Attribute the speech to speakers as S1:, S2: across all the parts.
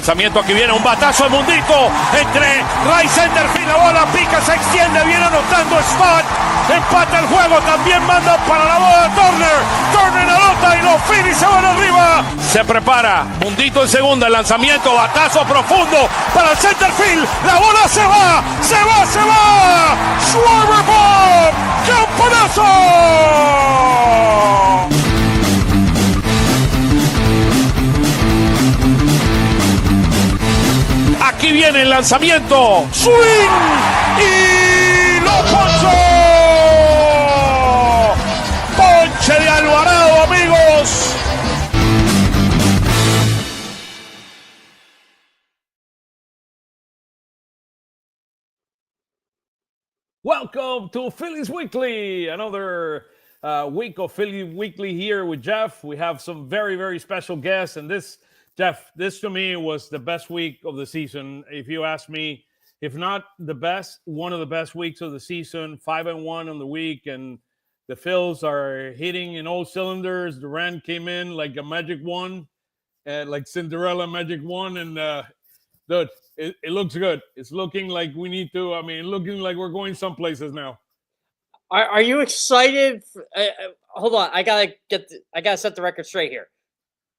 S1: lanzamiento, aquí viene un batazo de Mundito entre right center field, la bola pica, se extiende, viene anotando Stott, empata el juego, también manda para la bola Turner anota y los Phillies se van arriba. Se prepara, Mundito en segunda, el lanzamiento, batazo profundo para el center field, la bola se va, Schwarber Bohm, ¡campanazo! Aquí viene el lanzamiento, swing y lo ponchó. Ponche de Alvarado, amigos. Welcome to Phillies Weekly, another week of Phillies Weekly here with Jeff. We have some very, very special guests, and this to me was the best week of the season. If you ask me, if not the best, one of the best weeks of the season, 5-1 on the week, and the Phils are hitting in all cylinders. Durant came in like a magic wand, like Cinderella magic wand, and dude, it looks good. It's looking like we need to. I mean, looking like we're going some places now.
S2: Are you excited? Hold on, I gotta set the record straight here.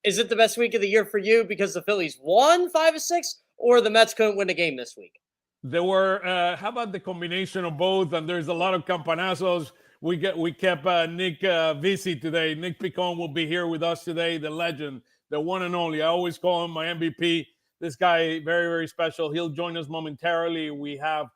S2: Is it the best week of the year for you because the Phillies won 5-6, or the Mets couldn't win a game this week?
S1: There were. How about the combination of both? And there's a lot of campanazos. We kept Nick Visi today. Nick Piccone will be here with us today. The legend, the one and only. I always call him my MVP. This guy, very, very special. He'll join us momentarily. We have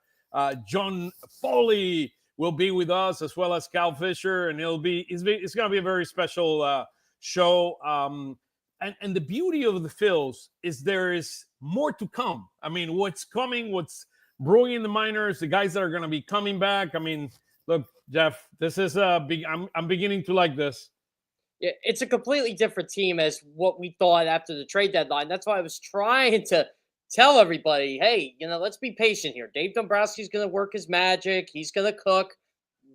S1: John Foley will be with us, as well as Cal Fisher, and it's going to be a very special show. And the beauty of the Phils is there is more to come. I mean, what's coming, what's brewing in the minors, the guys that are going to be coming back. I mean, look, Jeff, this is big. I'm beginning to like this.
S2: Yeah, it's a completely different team as what we thought after the trade deadline. That's why I was trying to tell everybody, hey, let's be patient here. Dave Dombrowski's going to work his magic. He's going to cook.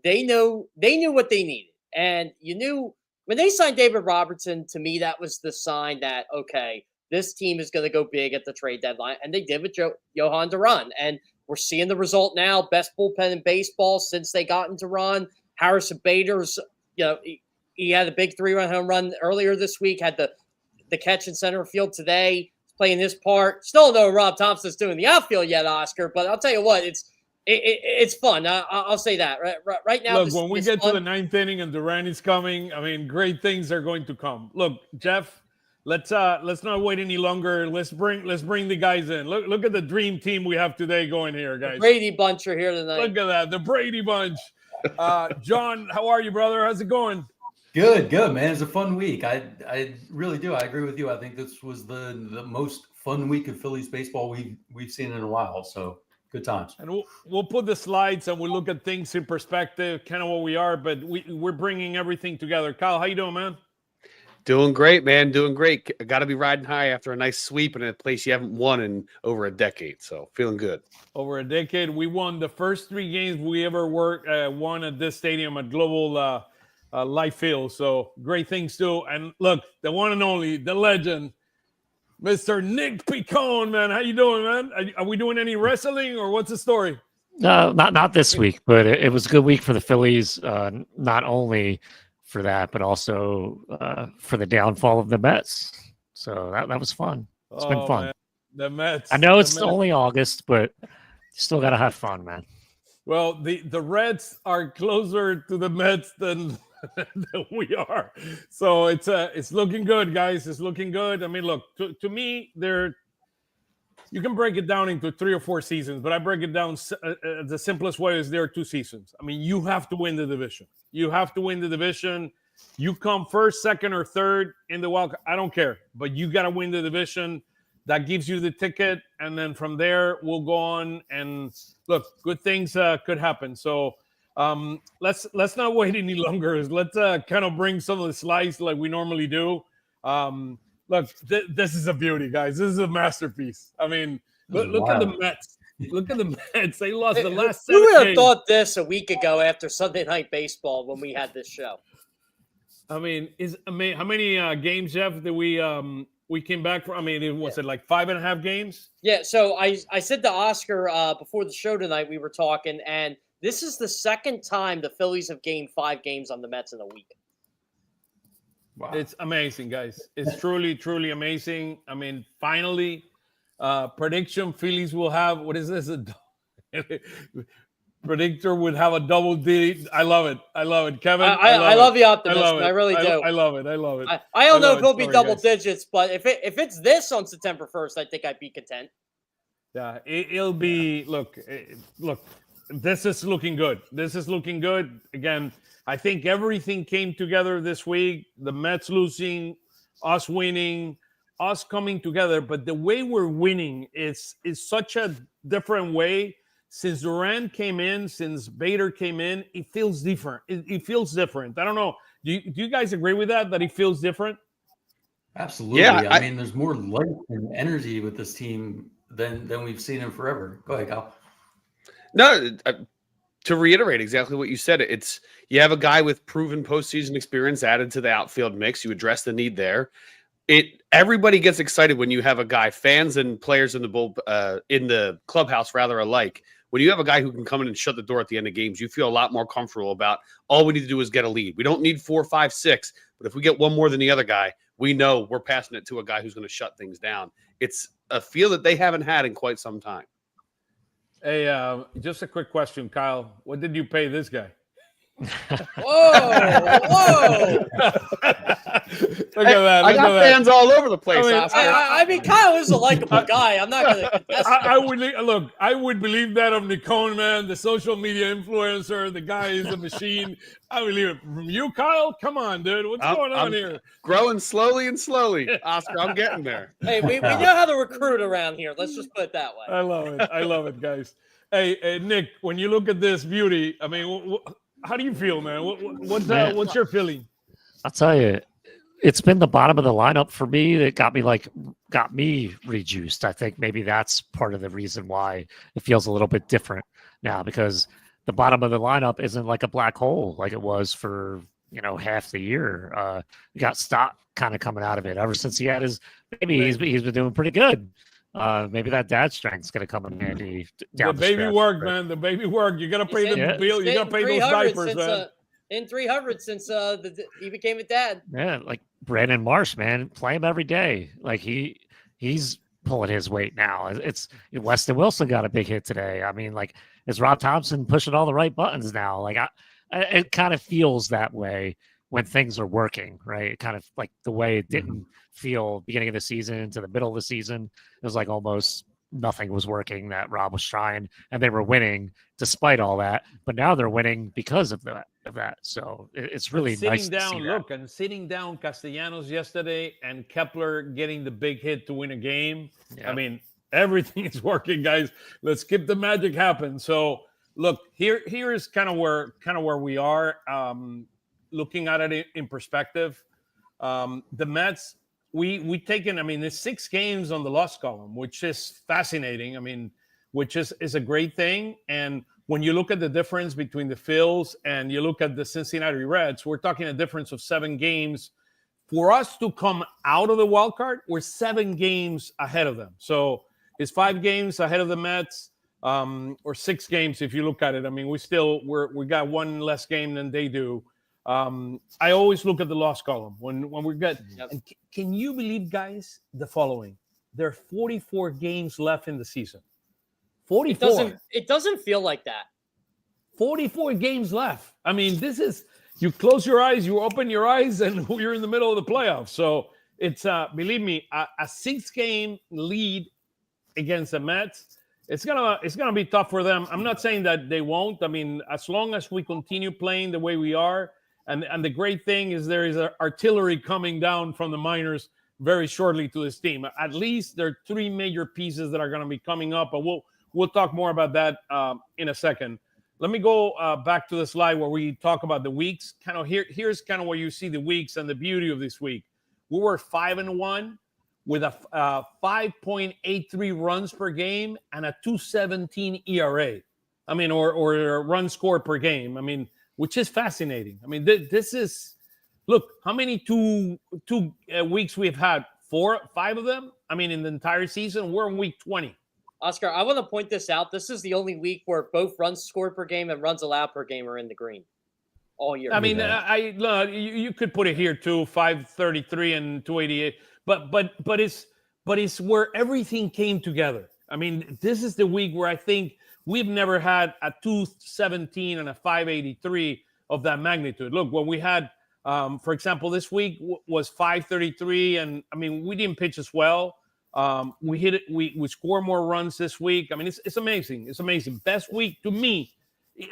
S2: They knew what they needed. And you knew when they signed David Robertson, to me, that was the sign that, okay, this team is going to go big at the trade deadline. And they did with Johan Duran. And we're seeing the result now. Best bullpen in baseball since they got into run. Harrison Bader's, he had a big 3-run home run earlier this week, had the catch in center field today. He's playing his part. Still don't know Rob Thompson's doing the outfield yet, Oscar, but I'll tell you what, it's fun. I'll say that. Right now,
S1: look, when we get to the ninth inning and Durant is coming, I mean, great things are going to come. Look, Jeff, let's not wait any longer. Let's bring the guys in. Look at the dream team we have today going here, guys.
S2: The Brady Bunch are here tonight.
S1: Look at that, the Brady Bunch. John, how are you, brother? How's it going?
S3: Good, man. It's a fun week. I really do. I agree with you. I think this was the most fun week of Phillies baseball we've seen in a while. So good times.
S1: And we'll put the slides and we'll look at things in perspective, kind of what we are. But we're bringing everything together. Kyle, how you doing, man?
S4: Doing great, man. Doing great. Got to be riding high after a nice sweep in a place you haven't won in over a decade. So feeling good.
S1: Over a decade, we won the first 3 games we ever won at this stadium at Global Life Field. So great things too. And look, the one and only, the legend, Mr. Nick Piccone, man. How you doing, man? Are we doing any wrestling or what's the story?
S5: No, not this week, but it was a good week for the Phillies. Not only for that, but also for the downfall of the Mets. So that was fun. It's been fun.
S1: Man. The Mets.
S5: I know it's only August, but you still got to have fun, man.
S1: Well, the Reds are closer to the Mets than we are. So it's looking good, guys. It's looking good. I mean, look, to me, you can break it down into 3 or 4 seasons, but I break it down the simplest way is there are 2 seasons. I mean, you have to win the division. You have to win the division. You come first, second, or third in the wild. I don't care, but you got to win the division. That gives you the ticket, and then from there we'll go on. And look, good things could happen. So let's not wait any longer. Let's kind of bring some of the slides like we normally do. Look, this is a beauty, guys. This is a masterpiece. I mean, look at the Mets. Look at the Mets. They lost the last 7
S2: games. Who would have thought this a week ago after Sunday Night Baseball when we had this show?
S1: I mean, how many games, Jeff, did we we came back from. I mean, it was it like 5.5 games?
S2: Yeah, so I said to Oscar before the show tonight, we were talking, and this is the second time the Phillies have gained 5 games on the Mets in a week.
S3: Wow.
S1: It's amazing, guys. It's truly, truly amazing. I mean, finally, prediction Phillies will have, what is this? Predictor would have a double D. I love it. I love it. Kevin,
S2: I love the
S1: I
S2: optimism.
S1: love it.
S2: I really do.
S1: I love it. I love it.
S2: I don't know
S1: love
S2: if it'll
S1: it.
S2: be
S1: Sorry,
S2: double
S1: guys.
S2: digits, but if it's this on September 1st, I think I'd be content.
S1: Yeah, it'll be. Look. This is looking good. This is looking good. Again, I think everything came together this week. The Mets losing, us winning, us coming together. But the way we're winning is such a different way. Since Durant came in, since Bader came in, it feels different. It feels different. I don't know. Do you guys agree with that? That it feels different?
S3: Absolutely.
S4: Yeah,
S3: I mean, there's more life and energy with this team than we've seen in forever. Go ahead, Kyle.
S4: No, to reiterate exactly what you said, it's you have a guy with proven postseason experience added to the outfield mix. You address the need there. Everybody gets excited when you have a guy, fans and players in the clubhouse rather alike. When you have a guy who can come in and shut the door at the end of games, you feel a lot more comfortable about all we need to do is get a lead. We don't need 4, 5, 6, but if we get one more than the other guy, we know we're passing it to a guy who's going to shut things down. It's a feel that they haven't had in quite some time.
S1: Hey, just a quick question, Kyle. What did you pay this guy?
S2: Whoa!
S1: Look at that.
S4: I got fans all over the place.
S2: I mean, Kyle is a likable guy. I'm not going to contest that.
S1: I would believe that of Piccone, man, the social media influencer. The guy is a machine. I believe it. From you, Kyle? Come on, dude. What's going on here?
S4: Growing slowly and slowly. Oscar, I'm getting there.
S2: Hey, we know how to recruit around here. Let's just put it that way.
S1: I love it. I love it, guys. Hey, Nick, when you look at this beauty, I mean, how do you feel, man? What's your feeling?
S5: I'll tell you, it's been the bottom of the lineup for me that got me rejuiced. I think maybe that's part of the reason why it feels a little bit different now, because the bottom of the lineup isn't like a black hole like it was for half the year. We got Stott kind of coming out of it ever since he had his baby. He's been doing pretty good. Maybe that dad strength's going to come in handy.
S1: The baby work, man. The baby work. You got to pay the bill. You got to pay those diapers, man.
S2: In 300 since he became a dad.
S5: Yeah, like Brandon Marsh, man, play him every day. Like he's pulling his weight now. It's Weston Wilson got a big hit today. I mean, like, is Rob Thompson pushing all the right buttons now? Like, it kind of feels that way when things are working, right? It kind of like the way it didn't feel beginning of the season to the middle of the season. It was like almost nothing was working that Rob was trying, and they were winning despite all that. But now they're winning because of that. So it's really nice to see that.
S1: And sitting down Castellanos yesterday and Kepler getting the big hit to win a game. Yeah. I mean, everything is working, guys. Let's keep the magic happen. So look, here is kind of where we are. Looking at it in perspective, the Mets, we taken, I mean, there's 6 games on the loss column, which is fascinating. I mean, which is a great thing. And when you look at the difference between the Phils and you look at the Cincinnati Reds, we're talking a difference of 7 games. For us to come out of the wild card, we're 7 games ahead of them. So it's 5 games ahead of the Mets, or 6 games if you look at it. I mean, we got 1 less game than they do. I always look at the loss column when we get. Yep. And can you believe, guys, the following? There are 44 games left in the season. 44.
S2: It doesn't feel like that.
S1: 44 games left. I mean, this is, you close your eyes, you open your eyes, and you're in the middle of the playoffs. So it's, believe me, a 6-game lead against the Mets. It's gonna be tough for them. I'm not saying that they won't. I mean, as long as we continue playing the way we are, and the great thing is there is artillery coming down from the minors very shortly to this team. At least there are 3 major pieces that are going to be coming up, but we'll talk more about that in a second. Let me go back to the slide where we talk about the weeks. Kind of here's kind of where you see the weeks and the beauty of this week. We were 5-1 with a 5.83 runs per game and a 2.17 ERA. I mean, or a run score per game. I mean, which is fascinating. I mean, this is, look, how many two weeks we've had? 5 of them. I mean, in the entire season, we're in week 20.
S2: Oscar, I want to point this out. This is the only week where both runs scored per game and runs allowed per game are in the green all year.
S1: I mean, you could put it here too, 533 and 288, but it's where everything came together. I mean, this is the week where I think we've never had a 217 and a 583 of that magnitude. Look, when we had, for example, this week was 533, and I mean, we didn't pitch as well. We hit it. We score more runs this week. I mean, it's amazing. It's amazing. Best week to me,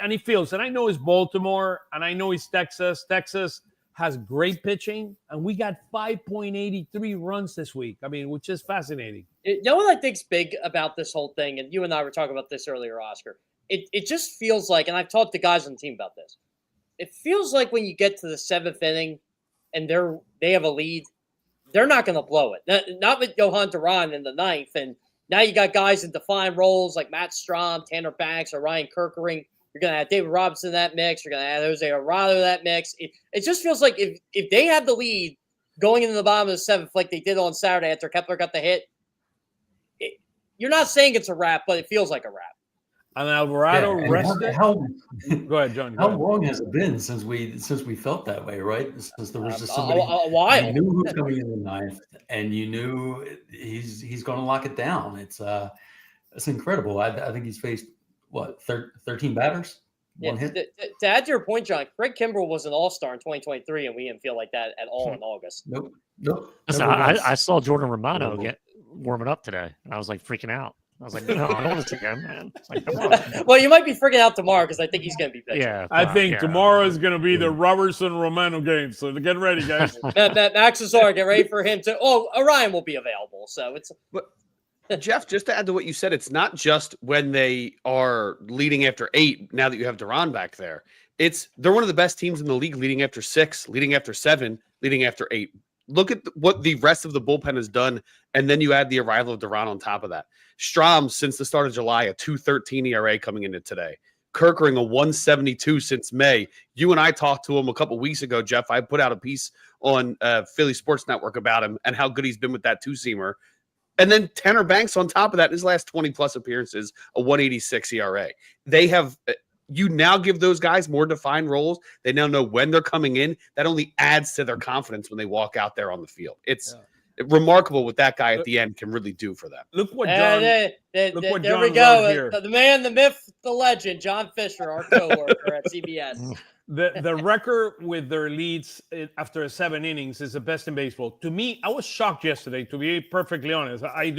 S1: and it feels. And I know it's Baltimore, and I know it's Texas. Texas has great pitching, and we got 5.83 runs this week. I mean, which is fascinating.
S2: You know what I think's big about this whole thing, and you and I were talking about this earlier, Oscar. It just feels like, and I've talked to guys on the team about this. It feels like when you get to the 7th inning, and they have a lead, they're not going to blow it. Not with Johan Duran in the 9th, and now you got guys in defined roles like Matt Strahm, Tanner Banks, or Ryan Kerkering. You're going to have David Robertson in that mix. You're going to have Jose Alvarado in that mix. It just feels like if they had the lead going into the bottom of the 7th, like they did on Saturday after Kepler got the hit, you're not saying it's a wrap, but it feels like a wrap.
S1: And Alvarado rested. Go ahead, John.
S3: How long has it been since we felt that way, right? Since there was just somebody
S2: a while.
S3: you knew who was coming in the 9th, and you knew he's going to lock it down. It's incredible. I think he's faced 13 batters, one hit.
S2: To add to your point, John, Craig Kimbrell was an all-star in 2023, and we didn't feel like that at all in August.
S3: Nope.
S5: Listen, I saw Jordan Romano warming up today, and I was like freaking out. I was like, no, I don't want to see him, man. It's like, come on.
S2: Well, you might be freaking out tomorrow because I think he's going to be pitching.
S5: Yeah,
S1: I think tomorrow is going to be the Robertson Romano game, so get ready, guys.
S2: Max Azar, get ready for him to. Oh, Orion will be available, so it's.
S4: But, Jeff, just to add to what you said, it's not just when they are leading after 8. Now that you have Duran back there, they're one of the best teams in the league, leading after 6, leading after 7, leading after 8. Look at what the rest of the bullpen has done, and then you add the arrival of Duran on top of that. Strahm, since the start of July, a 2.13 ERA coming into today. Kerkering, a 1.72 since May. You and I talked to him a couple weeks ago, Jeff. I put out a piece on Philly Sports Network about him and how good he's been with that two-seamer. And then Tanner Banks on top of that, his last 20-plus appearances, a 1.86 ERA. They have you now give those guys more defined roles. They now know when they're coming in. That only adds to their confidence when they walk out there on the field. It's remarkable what that guy at the end can really do for them.
S1: Look what John.
S2: There we go. The man, the myth, the legend, John Fisher, our coworker at CBS.
S1: The record with their leads after 7 innings is the best in baseball. To me, I was shocked yesterday, to be perfectly honest. I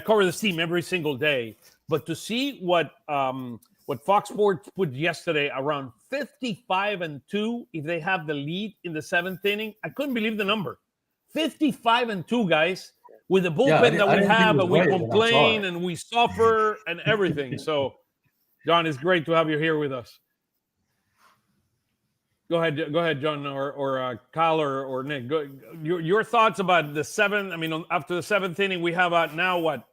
S1: cover this team every single day, but to see what Fox Sports put yesterday, around 55-2, if they have the lead in the 7th inning, I couldn't believe the number. 55-2, guys, with the bullpen that we have, and we complain and we suffer and everything. So, John, it's great to have you here with us. Go ahead, John, or Kyle, or Nick. Your thoughts about the 7th? I mean, after the 7th inning, we have now what?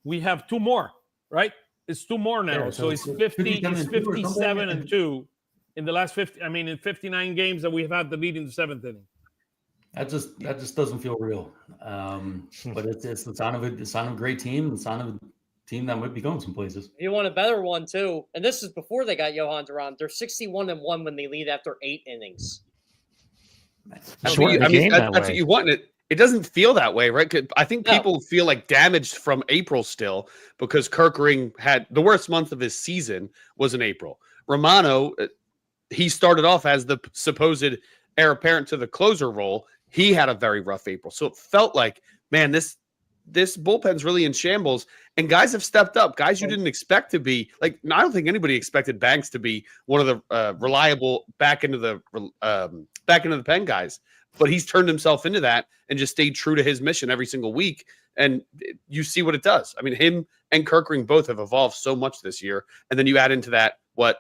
S1: We have 2 more, right? It's 2 more now, so it's 50. It's 57-2 in the last 50. I mean, in 59 games that we've had the lead in the 7th inning.
S3: That just doesn't feel real. But it's the sign of a great team, the sign of a team that might be going some places.
S2: You want a better one too, and this is before they got Johan Duran. They're 61-1 when they lead after 8 innings.
S4: That's what you want. It doesn't feel that way, right? I think people feel like damaged from April still because Kerkering had the worst month of his season was in April. Romano, he started off as the supposed heir apparent to the closer role. He had a very rough April. So it felt like, man, this bullpen's really in shambles. And guys have stepped up. Guys you didn't expect to be. Like, I don't think anybody expected Banks to be one of the reliable back into the pen guys. But he's turned himself into that and just stayed true to his mission every single week. And you see what it does. I mean, him and Kerkering both have evolved so much this year. And then you add into that what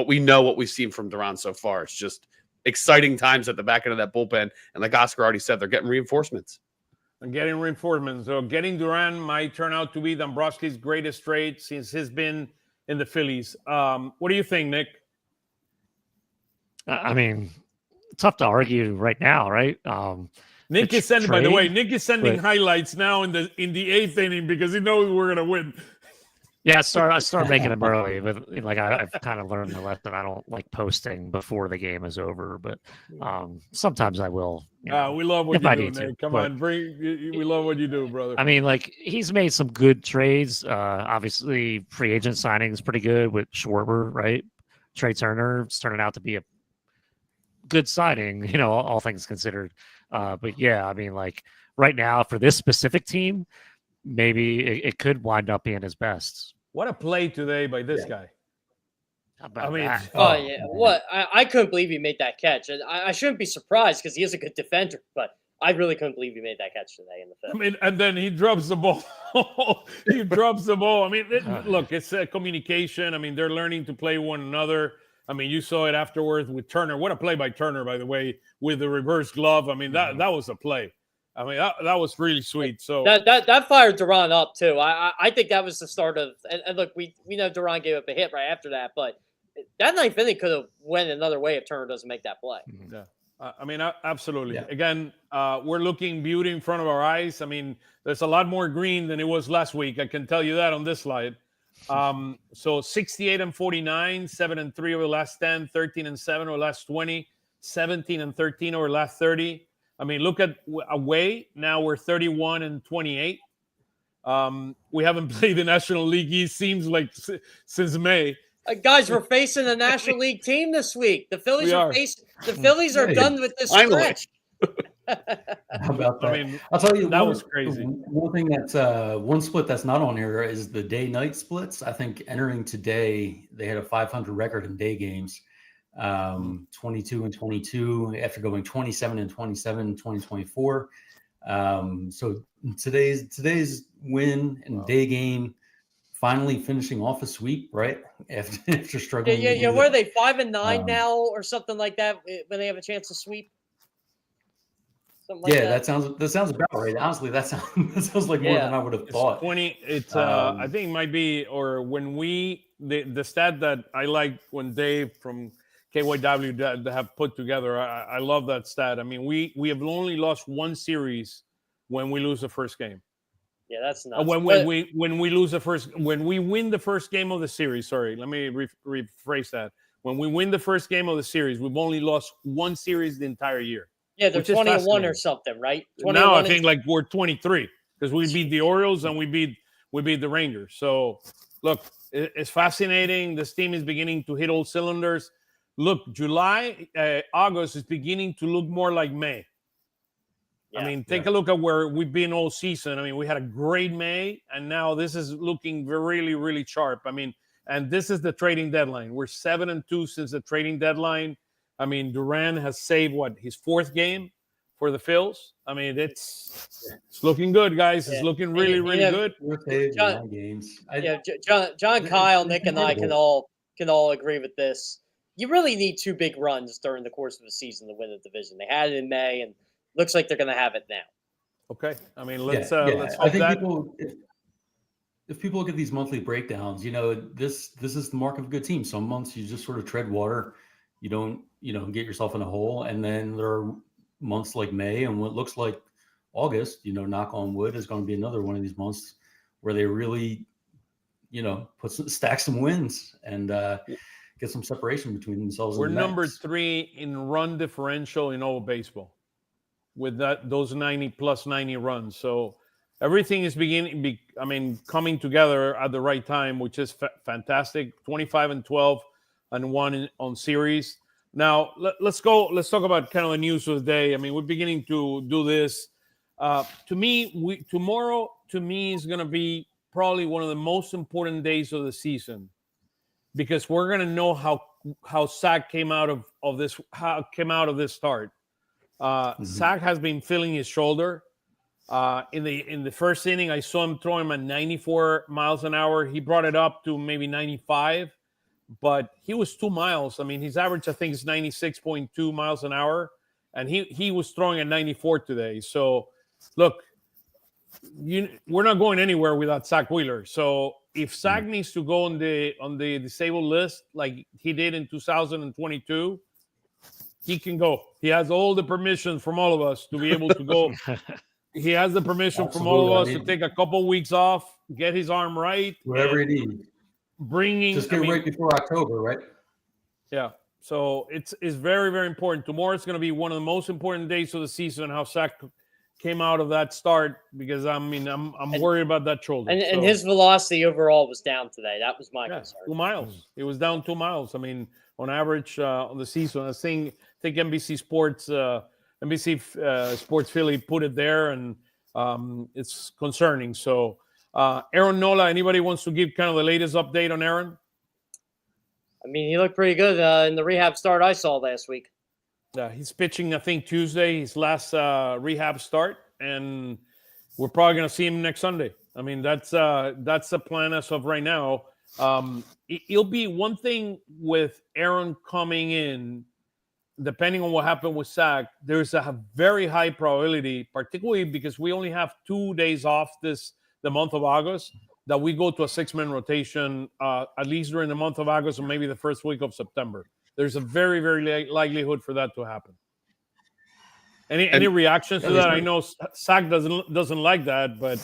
S4: we know, what we've seen from Duran so far. It's just exciting times at the back end of that bullpen. And like Oscar already said, they're getting reinforcements.
S1: So getting Duran might turn out to be Dombrowski's greatest trade since he's been in the Phillies. What do you think, Nick?
S5: I mean, tough to argue right now, right?
S1: Nick
S5: the
S1: is sending. By the way,
S5: trade,
S1: Nick is sending
S5: but-
S1: highlights now in the 8th inning because he knows we're gonna win.
S5: Yeah, I started making them early, but like I've kind of learned the lesson. I don't like posting before the game is over, but sometimes I will.
S1: We love what
S5: if
S1: you
S5: I
S1: do,
S5: need to,
S1: Nick. Come
S5: but-
S1: on, we love what you do, brother.
S5: I mean, like he's made some good trades. Obviously, free agent signing is pretty good with Schwarber, right? Trey Turner is turning out to be a good signing, all things considered. But yeah, I mean, like right now for this specific team, maybe it could wind up being his best.
S1: What a play today by this guy.
S5: How about
S1: I mean,
S5: that?
S2: Oh, yeah. What? I couldn't believe he made that catch. And I shouldn't be surprised because he is a good defender, but I really couldn't believe he made that catch today in the fifth.
S1: I mean, and then he drops the ball. He drops the ball. I mean, look, it's communication. I mean, they're learning to play one another. I mean, you saw it afterwards with Turner. What a play by Turner, by the way, with the reverse glove. I mean, that was a play. I mean, that was really sweet. So
S2: that fired Duran up too. I think that was the start of. And look, we know Duran gave up a hit right after that, but that ninth inning could have went another way if Turner doesn't make that play.
S1: Yeah. I mean, absolutely.
S3: Yeah.
S1: Again, we're looking beauty in front of our eyes. I mean, there's a lot more green than it was last week. I can tell you that on this slide. So 68-49, 7-3 over the last 10, 13-7 over the last 20, 17-13 over the last 30. I mean, look at away. Now we're 31-28. We haven't played the National League East, seems like since May.
S2: Guys, we're facing a National League team this week. The Phillies
S1: We are.
S2: The Phillies are done with this
S4: Finally.
S2: stretch.
S3: How about that?
S1: I mean,
S3: I'll tell you,
S1: that was crazy.
S3: One thing that's one split that's not on here is the day-night splits. I think entering today, they had a 500 record in day games, 22-22 after going 27-27 in 2024. So today's win and day game finally finishing off a sweep, right? After struggling.
S2: Yeah. Were they 5-9 now or something like that when they have a chance to sweep? Something like
S3: that sounds about right. Honestly, that sounds like more than I would have thought.
S1: 20. It's I think it might be, or when the stat that I like when Dave from KYW have put together. I love that stat. I mean, we have only lost one series when we lose the first game.
S2: Yeah, that's nuts.
S1: When we win the first game of the series. Sorry, let me rephrase that. When we win the first game of the series, we've only lost one series the entire year.
S2: Yeah, they're 20-1 or something, right?
S1: Now I think like we're 23 because we beat the Orioles and we beat the Rangers. So look, it's fascinating. This team is beginning to hit all cylinders. Look, July, August is beginning to look more like May.
S2: Yeah.
S1: I mean, take a look at where we've been all season. I mean, we had a great May, and now this is looking really, really sharp. I mean, and this is the trading deadline. We're 7-2 since the trading deadline. I mean, Duran has saved his fourth game for the Phils. I mean, it's looking good, guys. It's looking really, really good.
S3: John, games.
S2: John, Kyle, Nick, and I can all agree with this. You really need two big runs during the course of the season to win the division. They had it in May, and looks like they're going to have it now.
S1: Okay, I mean, let's
S3: I
S1: hope
S3: think
S1: that.
S3: If people look at these monthly breakdowns, this is the mark of a good team. Some months you just sort of tread water. You don't, get yourself in a hole. And then there are months like May and what looks like August, knock on wood, is going to be another one of these months where they really, stack some wins and get some separation between themselves.
S1: We're
S3: and the
S1: number
S3: Mets.
S1: 3 in run differential in all baseball with those 90 plus 90 runs. So everything is coming together at the right time, which is fantastic. 25-12 and 1 on series. Now let's talk about kind of the news of the day. I mean, we're beginning to do this. Tomorrow is going to be probably one of the most important days of the season because we're going to know how Zach came out of this start. Zach has been feeling his shoulder. In the first inning, I saw him throw him at 94 miles an hour. He brought it up to maybe 95, but he was 2 miles. I mean, his average, I think, is 96.2 miles an hour, and he was throwing at 94 today. So, look, we're not going anywhere without Zach Wheeler. So, if Zach needs to go on the disabled list like he did in 2022, he can go. He has all the permission from all of us to be able to go. He has the permission from all of us to take a couple weeks off, get his arm right.
S3: Whatever he needs. Just get right before October, right?
S1: Yeah. So it's very, very important. Tomorrow is going to be one of the most important days of the season, how Zach came out of that start, because I'm worried about that shoulder.
S2: And his velocity overall was down today. That was my concern.
S1: 2 miles. It was down 2 miles. I mean, on average on the season. I think NBC Sports Philly put it there, and it's concerning. So Aaron Nola, anybody wants to give kind of the latest update on Aaron?
S2: I mean, he looked pretty good in the rehab start I saw last week.
S1: Yeah, he's pitching, I think, Tuesday, his last rehab start, and we're probably going to see him next Sunday. I mean, that's the plan as of right now. It'll be one thing with Aaron coming in, depending on what happened with Zach. There's a very high probability, particularly because we only have 2 days off the month of August, that we go to a 6-man rotation at least during the month of August or maybe the first week of September. There's a very, very likelihood for that to happen. Any reactions to that? I know Zach doesn't like that, but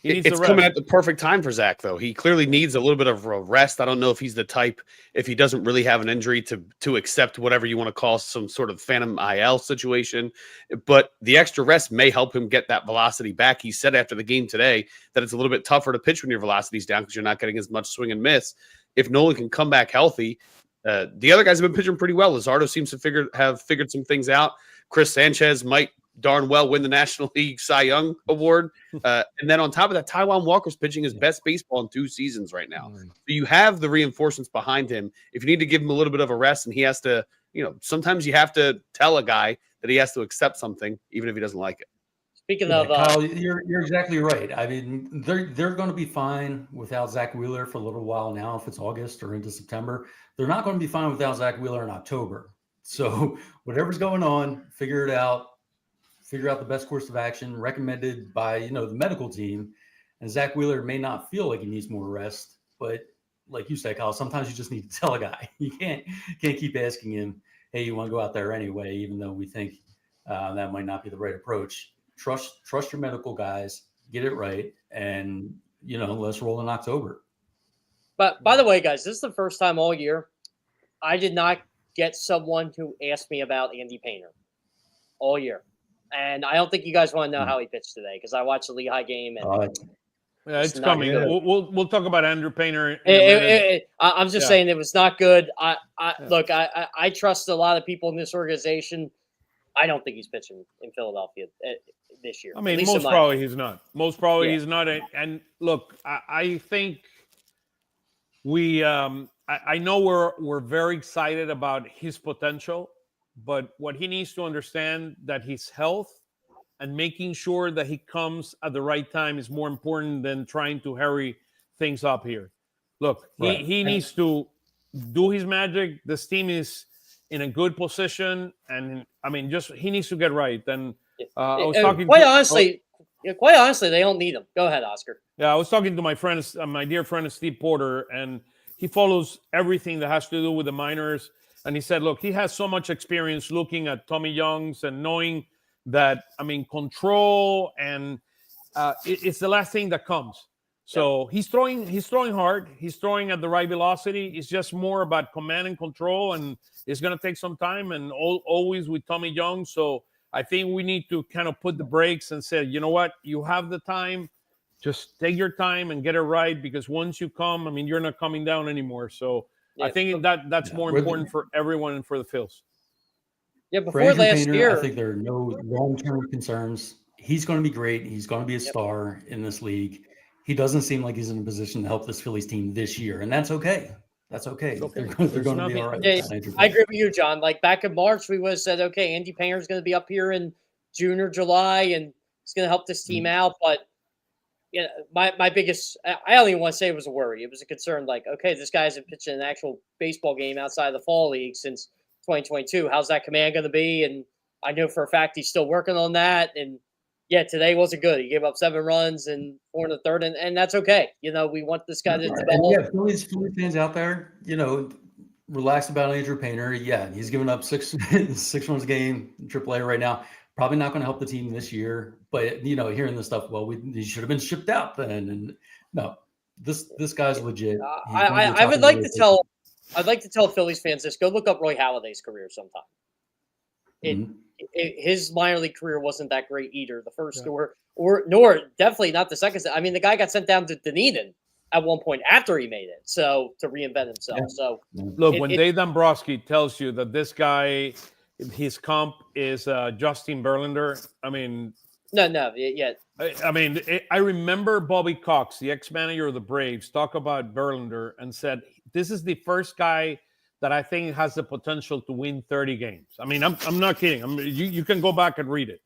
S4: it's coming at the perfect time for Zach, though. He clearly needs a little bit of a rest. I don't know if he's the type, if he doesn't really have an injury, to accept whatever you want to call some sort of phantom IL situation. But the extra rest may help him get that velocity back. He said after the game today that it's a little bit tougher to pitch when your velocity's down because you're not getting as much swing and miss. If Nola can come back healthy, the other guys have been pitching pretty well. Luzardo seems to have figured some things out. Chris Sanchez might darn well win the National League Cy Young Award. And then on top of that, Taijuan Walker's pitching his best baseball in 2 seasons right now. So you have the reinforcements behind him. If you need to give him a little bit of a rest, and he has to, sometimes you have to tell a guy that he has to accept something, even if he doesn't like it.
S2: Speaking of
S3: Kyle, you're exactly right. I mean, they're going to be fine without Zach Wheeler for a little while now. If it's August or into September, they're not going to be fine without Zach Wheeler in October. So whatever's going on, figure it out. Figure out the best course of action recommended by the medical team. And Zach Wheeler may not feel like he needs more rest, but like you said, Kyle, sometimes you just need to tell a guy. You can't keep asking him, "Hey, you want to go out there anyway?" Even though we think that might not be the right approach. Trust your medical guys, get it right, and let's roll in October.
S2: But by the way, guys, this is the first time all year I did not get someone who asked me about Andy Painter all year. And I don't think you guys want to know how he pitched today because I watched the Lehigh game. And
S1: it's coming. We'll talk about Andrew Painter.
S2: I'm just saying it was not good. Look, I trust a lot of people in this organization. I don't think he's pitching in Philadelphia this year.
S1: I mean, most probably he's not. Most probably he's not. And look, I think we. I know we're very excited about his potential. But what he needs to understand that his health and making sure that he comes at the right time is more important than trying to hurry things up here. Look, he needs to do his magic. This team is in a good position, and I mean, he needs to get right. And I was talking
S2: quite honestly, they don't need him. Go ahead, Oscar.
S1: Yeah, I was talking to my friends, my dear friend Steve Porter, and he follows everything that has to do with the minors. And he said, look, he has so much experience looking at Tommy Young's and knowing that, I mean, control and it's the last thing that comes. So he's throwing hard. He's throwing at the right velocity. It's just more about command and control, and it's going to take some time, and always with Tommy Young. So I think we need to kind of put the brakes and say, you know what, you have the time. Just take your time and get it right, because once you come, I mean, you're not coming down anymore. So I think that's more important for everyone and for the Phils.
S2: Yeah, before last year,
S3: I think there are no long-term concerns. He's going to be great. He's going to be a star in this league. He doesn't seem like he's in a position to help this Phillies team this year, and that's okay. That's okay. They're going to be all right.
S2: Yeah, I agree with you, John. Like back in March, we would have said, okay, Andy Painter's going to be up here in June or July, and he's going to help this team out, but my biggest, I don't even want to say it was a worry. It was a concern. Like, okay, this guy hasn't pitched in an actual baseball game outside of the fall league since 2022. How's that command going to be? And I know for a fact he's still working on that. And today wasn't good. He gave up 7 runs and 4 in the third, and that's okay. We want this guy to develop.
S3: Phillies fans out there, relaxed about Andrew Painter. Yeah, he's given up six runs a game in AAA right now. Probably not going to help the team this year. But hearing this stuff, well, he should have been shipped out then. And no, this guy's legit.
S2: I would like to tell. I'd like to tell Phillies fans this: go look up Roy Halladay's career sometime. His minor league career wasn't that great either. The first nor definitely not the second. I mean, the guy got sent down to Dunedin at one point after he made it, so to reinvent himself.
S3: Yeah.
S2: So
S1: look, when Dave Dombrowski tells you that this guy, his comp is Justin Verlander, I mean,
S2: yeah.
S1: I mean, I remember Bobby Cox, the ex-manager of the Braves, talk about Verlander and said, "This is the first guy that I think has the potential to win 30 games." I mean, I'm not kidding. You can go back and read it.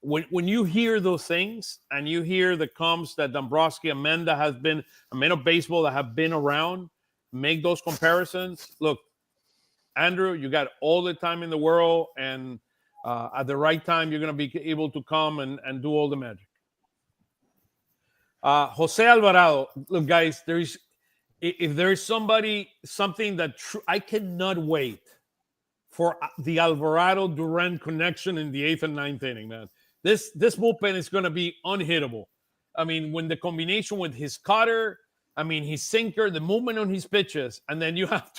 S1: When you hear those things and you hear the comps that Dombrowski and men of baseball that have been around, make those comparisons. Look, Andrew, you got all the time in the world, and at the right time, you're going to be able to come and do all the magic. Jose Alvarado, look, guys, if there is something that I cannot wait for the Alvarado Durant connection in the 8th and 9th inning, man. This bullpen is going to be unhittable. I mean, when the combination with his cutter, I mean, his sinker, the movement on his pitches, and then you have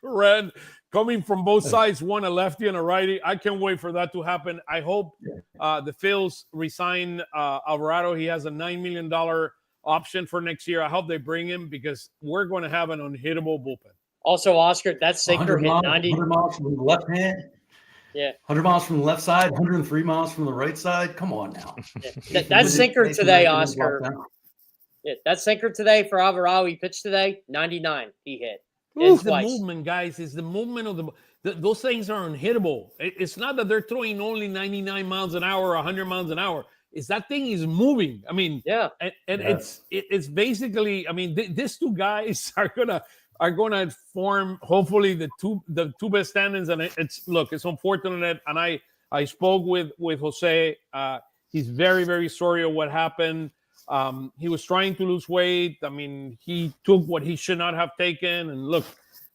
S1: Durant coming from both sides, one a lefty and a righty. I can't wait for that to happen. I hope the Phils resign Alvarado. He has a $9 million option for next year. I hope they bring him because we're going to have an unhittable bullpen.
S2: Also, Oscar, that sinker hit 90
S3: miles from the left hand.
S2: Yeah.
S3: 100 miles from the left side, 103 miles from the right side. Come on now.
S2: Yeah. That sinker today, Oscar. Yeah, that sinker today for Alvarado, he pitched today, 99 he hit.
S1: It's the movement, guys. It's the movement of those things are unhittable. It's not that they're throwing only 99 miles an hour or 100 miles an hour. It's that thing is moving. I mean,
S2: yeah.
S1: And it's basically, I mean, these two guys are gonna form hopefully the two best standings. And it's unfortunate. And I spoke with Jose. He's very, very sorry of what happened. He was trying to lose weight. I mean, he took what he should not have taken. And look,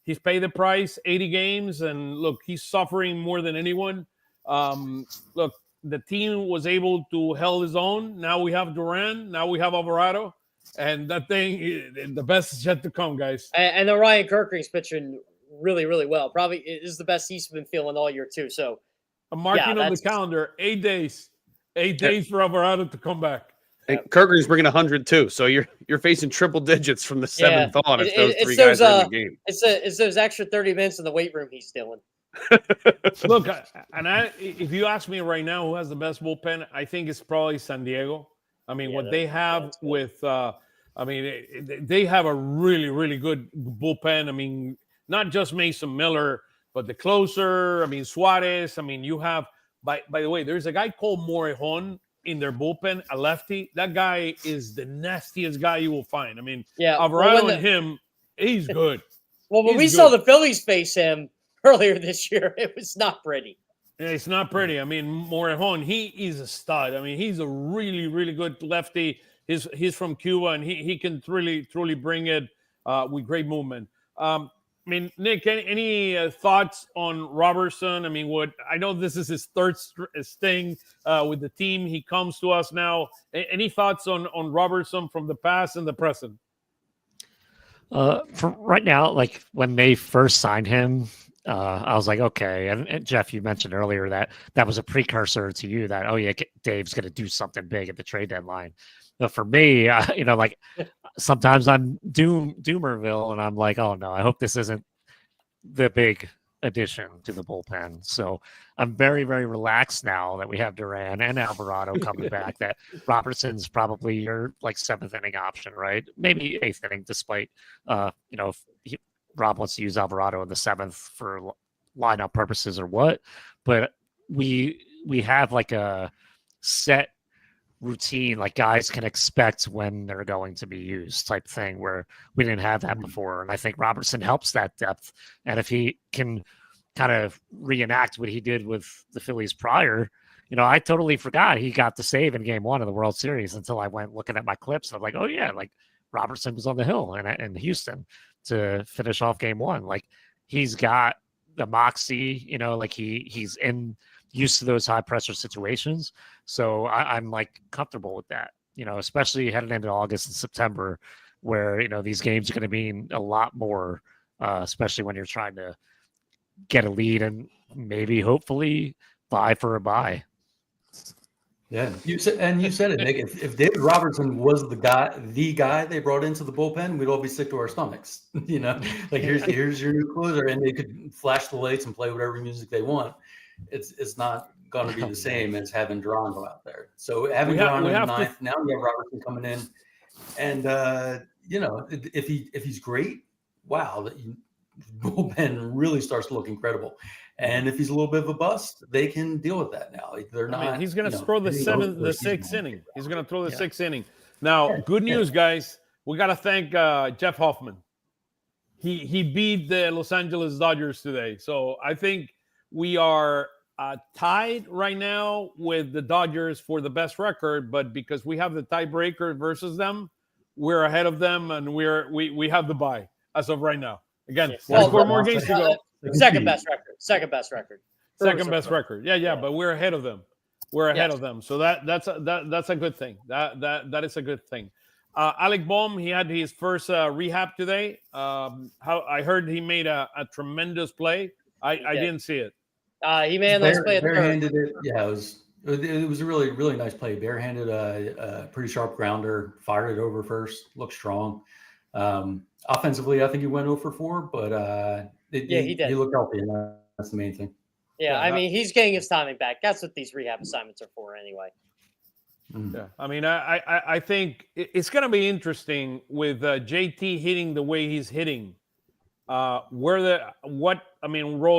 S1: he's paid the price, 80 games. And look, he's suffering more than anyone. Look, the team was able to hold his own. Now we have Duran. Now we have Alvarado. And that thing, the best is yet to come, guys.
S2: And the Ryan Kerkring's pitching really, really well. Probably is the best he's been feeling all year, too. So
S1: I'm marking on the calendar 8 days. 8 days for Alvarado to come back.
S4: And Kerkring's bringing 100 too, so you're facing triple digits from the 7th on if those three guys are in the game.
S2: It's those extra 30 minutes in the weight room he's doing.
S1: Look, if you ask me right now who has the best bullpen, I think it's probably San Diego. I mean, what they have with, they have a really, really good bullpen. I mean, not just Mason Miller, but the closer. I mean, Suarez. I mean, you have, by the way, there's a guy called Morejon in their bullpen, a lefty. That guy is the nastiest guy you will find. I mean, Alvarado and him, he's good.
S2: Well, when we saw the Phillies face him earlier this year, it was not pretty.
S1: Yeah, it's not pretty. I mean, Morejon, he is a stud. I mean, he's a really, really good lefty. He's from Cuba, and he can truly bring it with great movement. I mean, Nick, any thoughts on Robertson? I mean, I know this is his third sting with the team. He comes to us now. Any thoughts on Robertson from the past and the present?
S5: For right now, like when they first signed him, I was like, okay. And Jeff, you mentioned earlier that was a precursor to you that, oh yeah, Dave's going to do something big at the trade deadline. But for me, like sometimes I'm Doomerville, and I'm like, oh no, I hope this isn't the big addition to the bullpen. So I'm very, very relaxed now that we have Duran and Alvarado coming back. That Robertson's probably your like 7th inning option, right? Maybe 8th inning, despite if Rob wants to use Alvarado in the 7th for lineup purposes or what. But we have like a set routine, like guys can expect when they're going to be used type thing, where we didn't have that before. And I think Robertson helps that depth. And if he can kind of reenact what he did with the Phillies prior, I totally forgot he got the save in Game 1 of the World Series until I went looking at my clips. I'm like, oh yeah, like Robertson was on the hill in Houston to finish off Game 1. Like he's got the moxie, like he's used to those high pressure situations. So I'm like comfortable with that, especially heading into August and September, where, these games are going to mean a lot more, especially when you're trying to get a lead and maybe hopefully vie for a bye.
S3: Yeah, you said it, Nick. If David Robertson was the guy they brought into the bullpen, we'd all be sick to our stomachs. Like here's your new closer, and they could flash the lights and play whatever music they want. It's not going to be the same as having Geronimo out there. So having Geronimo in ninth, now we have Robertson coming in, and if he's great, wow, the bullpen really starts to look incredible. And if he's a little bit of a bust, they can deal with that now. They're not.
S1: He's going to throw the sixth inning. He's going to throw the sixth inning. Now, good news, guys. We got to thank Jeff Hoffman. He beat the Los Angeles Dodgers today. So I think we are tied right now with the Dodgers for the best record. But because we have the tiebreaker versus them, we're ahead of them, and we have the bye as of right now. Again, 4 more games to go.
S2: Second best record.
S1: Yeah. But we're ahead of them. Of them. So that's a good thing. That is a good thing. Alec Bohm, he had his first rehab today. I heard he made a tremendous play. I didn't see it.
S2: He made a nice play.
S3: Barehanded it. Yeah, it was a really, really nice play. Barehanded a pretty sharp grounder, fired it over first, looked strong. Offensively, I think he went 0 for 4, but he did. He looked healthy, and that's the main thing.
S2: Yeah, I mean, he's getting his timing back. That's what these rehab assignments are for anyway.
S1: Yeah, I mean, I think it's going to be interesting with JT hitting the way he's hitting. Role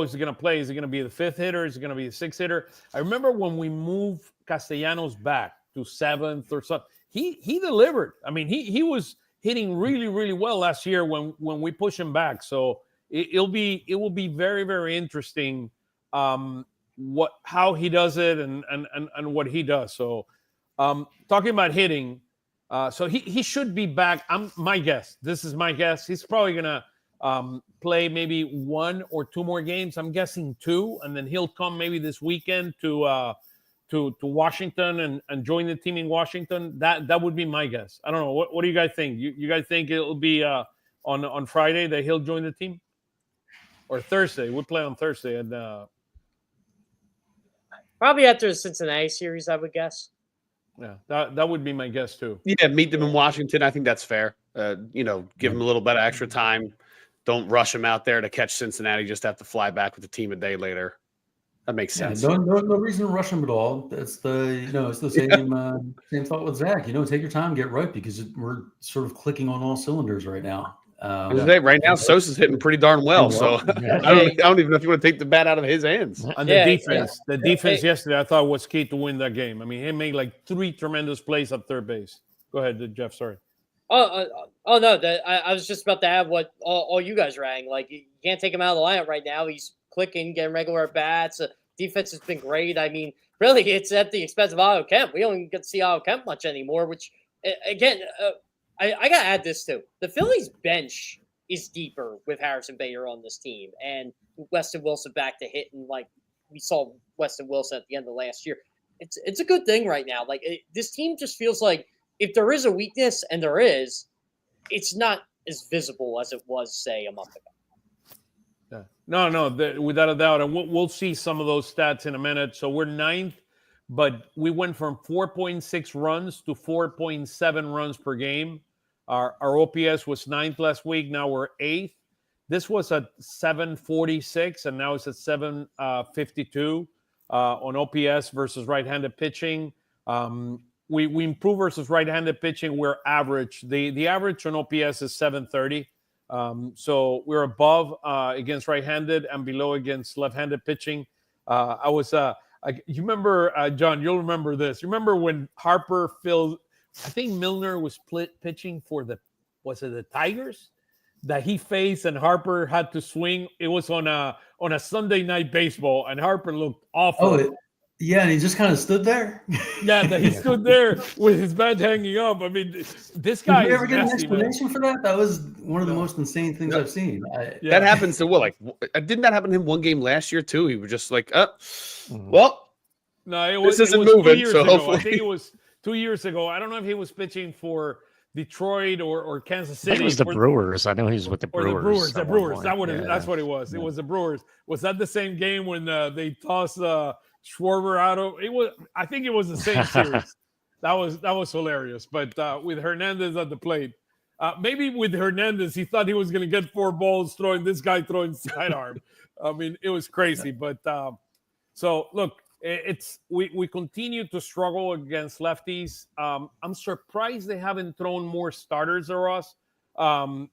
S1: is he going to play? Is he going to be the 5th hitter? Is he going to be the 6th hitter? I remember when we moved Castellanos back to 7th or something. He delivered. I mean, he was hitting really, really well last year when we push him back. So it will be very, very interesting how he does it and what he does. So talking about hitting, so he should be back. My guess. This is my guess. He's probably gonna play maybe 1 or 2 more games. I'm guessing 2, and then he'll come maybe this weekend to Washington and join the team in Washington. That would be my guess. I don't know. What do you guys think? You guys think it'll be on Friday that he'll join the team, or Thursday? We play on Thursday, and
S2: probably after the Cincinnati series, I would guess.
S1: Yeah, that would be my guess too.
S4: Yeah, meet them in Washington. I think that's fair. Give them a little bit of extra time. Don't rush them out there to catch Cincinnati. Just have to fly back with the team a day later. That makes sense.
S3: No reason to rush them at all. That's it's the same same thought with Zach. Take your time, get right, because we're sort of clicking on all cylinders right now.
S4: Right now, Sosa's hitting pretty darn well. So I don't even know if you want to take the bat out of his hands.
S1: And the defense yesterday, I thought was key to win that game. I mean, he made like 3 tremendous plays at third base. Go ahead, Jeff. Sorry.
S2: Oh no! I was just about to add what all you guys are adding. Like, you can't take him out of the lineup right now. He's clicking, getting regular at bats. Defense has been great. I mean, really, it's at the expense of Otto Kemp. We don't even get to see Otto Kemp much anymore. Which, again, I got to add this too. The Phillies bench is deeper with Harrison Bader on this team, and Weston Wilson back to hitting like we saw Weston Wilson at the end of last year. It's a good thing right now. Like, this team just feels like if there is a weakness, and there is, it's not as visible as it was, say, a month ago.
S1: Yeah. No, without a doubt. And we'll see some of those stats in a minute. So we're 9th, but we went from 4.6 runs to 4.7 runs per game. Our OPS was 9th last week. Now we're 8th. This was at 746, and now it's at 752 on OPS versus right-handed pitching. We improve versus right-handed pitching. We're average. The average on OPS is 730. So we're above against right-handed and below against left-handed pitching. You remember, John, you'll remember this. You remember when Harper I think Milner was pitching for the Tigers that he faced, and Harper had to swing. It was on a Sunday night baseball, and Harper looked awful.
S3: Yeah, and he just kind of stood there.
S1: Yeah, that he stood there with his bat hanging up. I mean, this guy
S3: Did you
S1: is
S3: ever get an
S1: nasty, man.
S3: explanation for that? That was one of the
S1: No.
S3: most insane things
S4: No.
S3: I've seen.
S1: Yeah.
S4: That happens to Will. Like, didn't that happen to him one game last year too? He was just like,
S5: Mhm.
S4: well,
S1: No, it was,
S4: this isn't
S1: it was 2
S4: moving.
S1: years
S4: So
S1: ago. I
S4: hopefully,
S1: think it was 2 years ago. I don't know if he was pitching for Detroit or Kansas
S5: I think
S1: City.
S5: it was the Brewers. I know he was with the
S1: Or
S5: Brewers.
S1: the Brewers. The
S5: at one
S1: Brewers.
S5: point.
S1: That's what it was. It
S3: Yeah.
S1: was the Brewers. Was that the same game when they tossed Schwarber out of? It was. I think it was the same series. That was hilarious. But with Hernandez at the plate, maybe with Hernandez, he thought he was going to get 4 balls throwing this guy throwing sidearm. I mean, it was crazy. But so look, we continue to struggle against lefties. I'm surprised they haven't thrown more starters or us.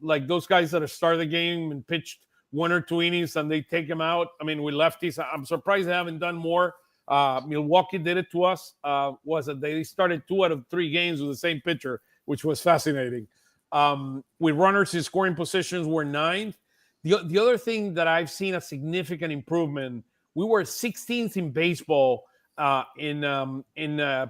S1: Like those guys that have started the game and pitched 1 or 2 innings and they take them out. I mean, with lefties, I'm surprised they haven't done more. Milwaukee did it to us. Was that they started 2 out of 3 games with the same pitcher, which was fascinating. With runners in scoring positions, we're 9th. The other thing that I've seen a significant improvement, we were 16th in baseball in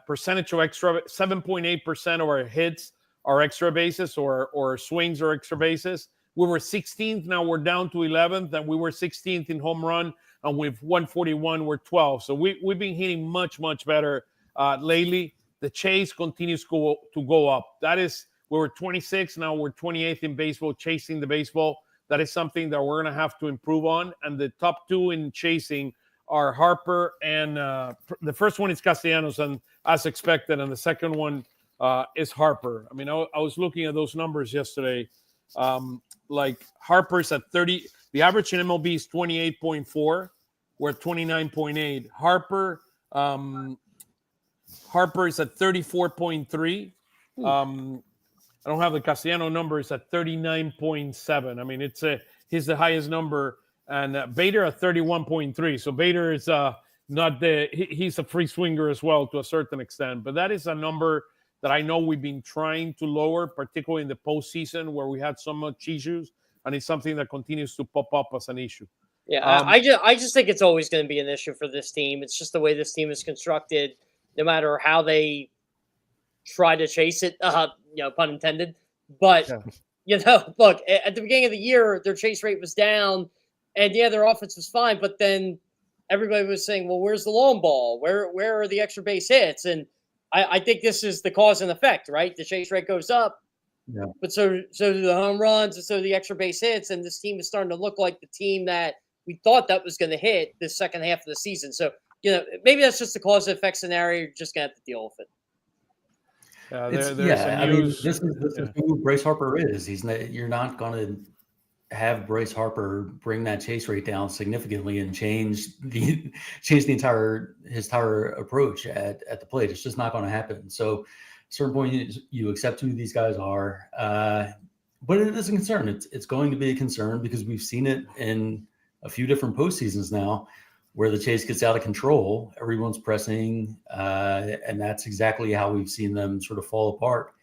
S1: percentage of extra, 7.8% of our hits are extra bases or swings or extra bases. We were 16th. Now we're down to 11th, and we were 16th in home run. And with 141, we're 12th. So we've been hitting much, much better lately. The chase continues to go up. We were 26. Now we're 28th in baseball, chasing the baseball. That is something that we're going to have to improve on. And the top 2 in chasing are Harper and the first one is Castellanos, and as expected, and the second one is Harper. I mean, I was looking at those numbers yesterday. Like Harper's at 30. The average in MLB is 28.4. We're at 29.8. Harper is at 34.3. I don't have the Castellano number. It's at 39.7. I mean, he's the highest number. And Bader at 31.3. So Bader is he's a free swinger as well to a certain extent. But that is a number that I know we've been trying to lower, particularly in the postseason where we had so much issues. And it's something that continues to pop up as an issue.
S2: Yeah, I just think it's always going to be an issue for this team. It's just the way this team is constructed, no matter how they try to chase it, pun intended. But, look, at the beginning of the year, their chase rate was down, and their offense was fine. But then everybody was saying, well, where's the long ball? Where are the extra base hits? And I think this is the cause and effect, right? The chase rate goes up. Yeah. But so do the home runs, and so do the extra base hits, and this team is starting to look like the team that we thought that was going to hit the second half of the season. So, maybe that's just a cause and effect scenario. You're just going to have to deal with it.
S3: This is who Bryce Harper is. You're not going to have Bryce Harper bring that chase rate down significantly and change his entire approach at the plate. It's just not going to happen. So, at a certain point, you accept who these guys are, but it is a concern. It's going to be a concern because we've seen it in a few different postseasons now, where the chase gets out of control. Everyone's pressing, and that's exactly how we've seen them sort of fall apart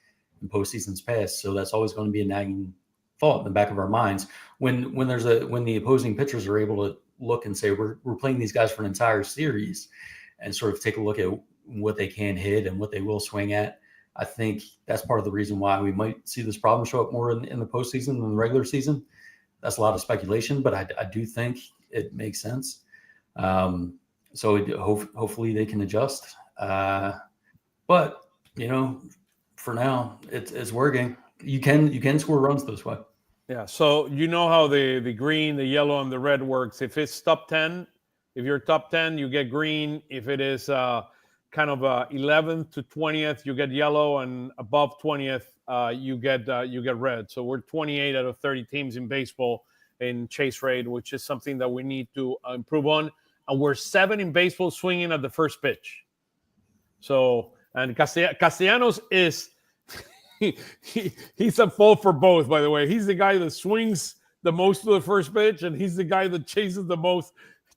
S3: in postseasons past. So that's always going to be a nagging thought in the back of our minds when the opposing pitchers are able to look and say we're playing these guys for an entire series and sort of take a look at what they can hit and what they will swing at. I think that's part of the reason why we might see this problem show up more in the postseason than the regular season. That's a lot of speculation, but I do think it makes sense. So hopefully they can adjust. But for now it's working. You can score runs this way.
S1: Yeah. So how the green, the yellow, and the red works. If it's top 10, if you're top 10, you get green. If it is kind of 11th to 20th, you get yellow, and above 20th, you get red. So we're 28 out of 30 teams in baseball in chase rate, which is something that we need to improve on. And we're 7 in baseball swinging at the first pitch. So, and Castellanos is he's a fault for both, by the way. He's the guy that swings the most to the first pitch, and he's the guy that chases the most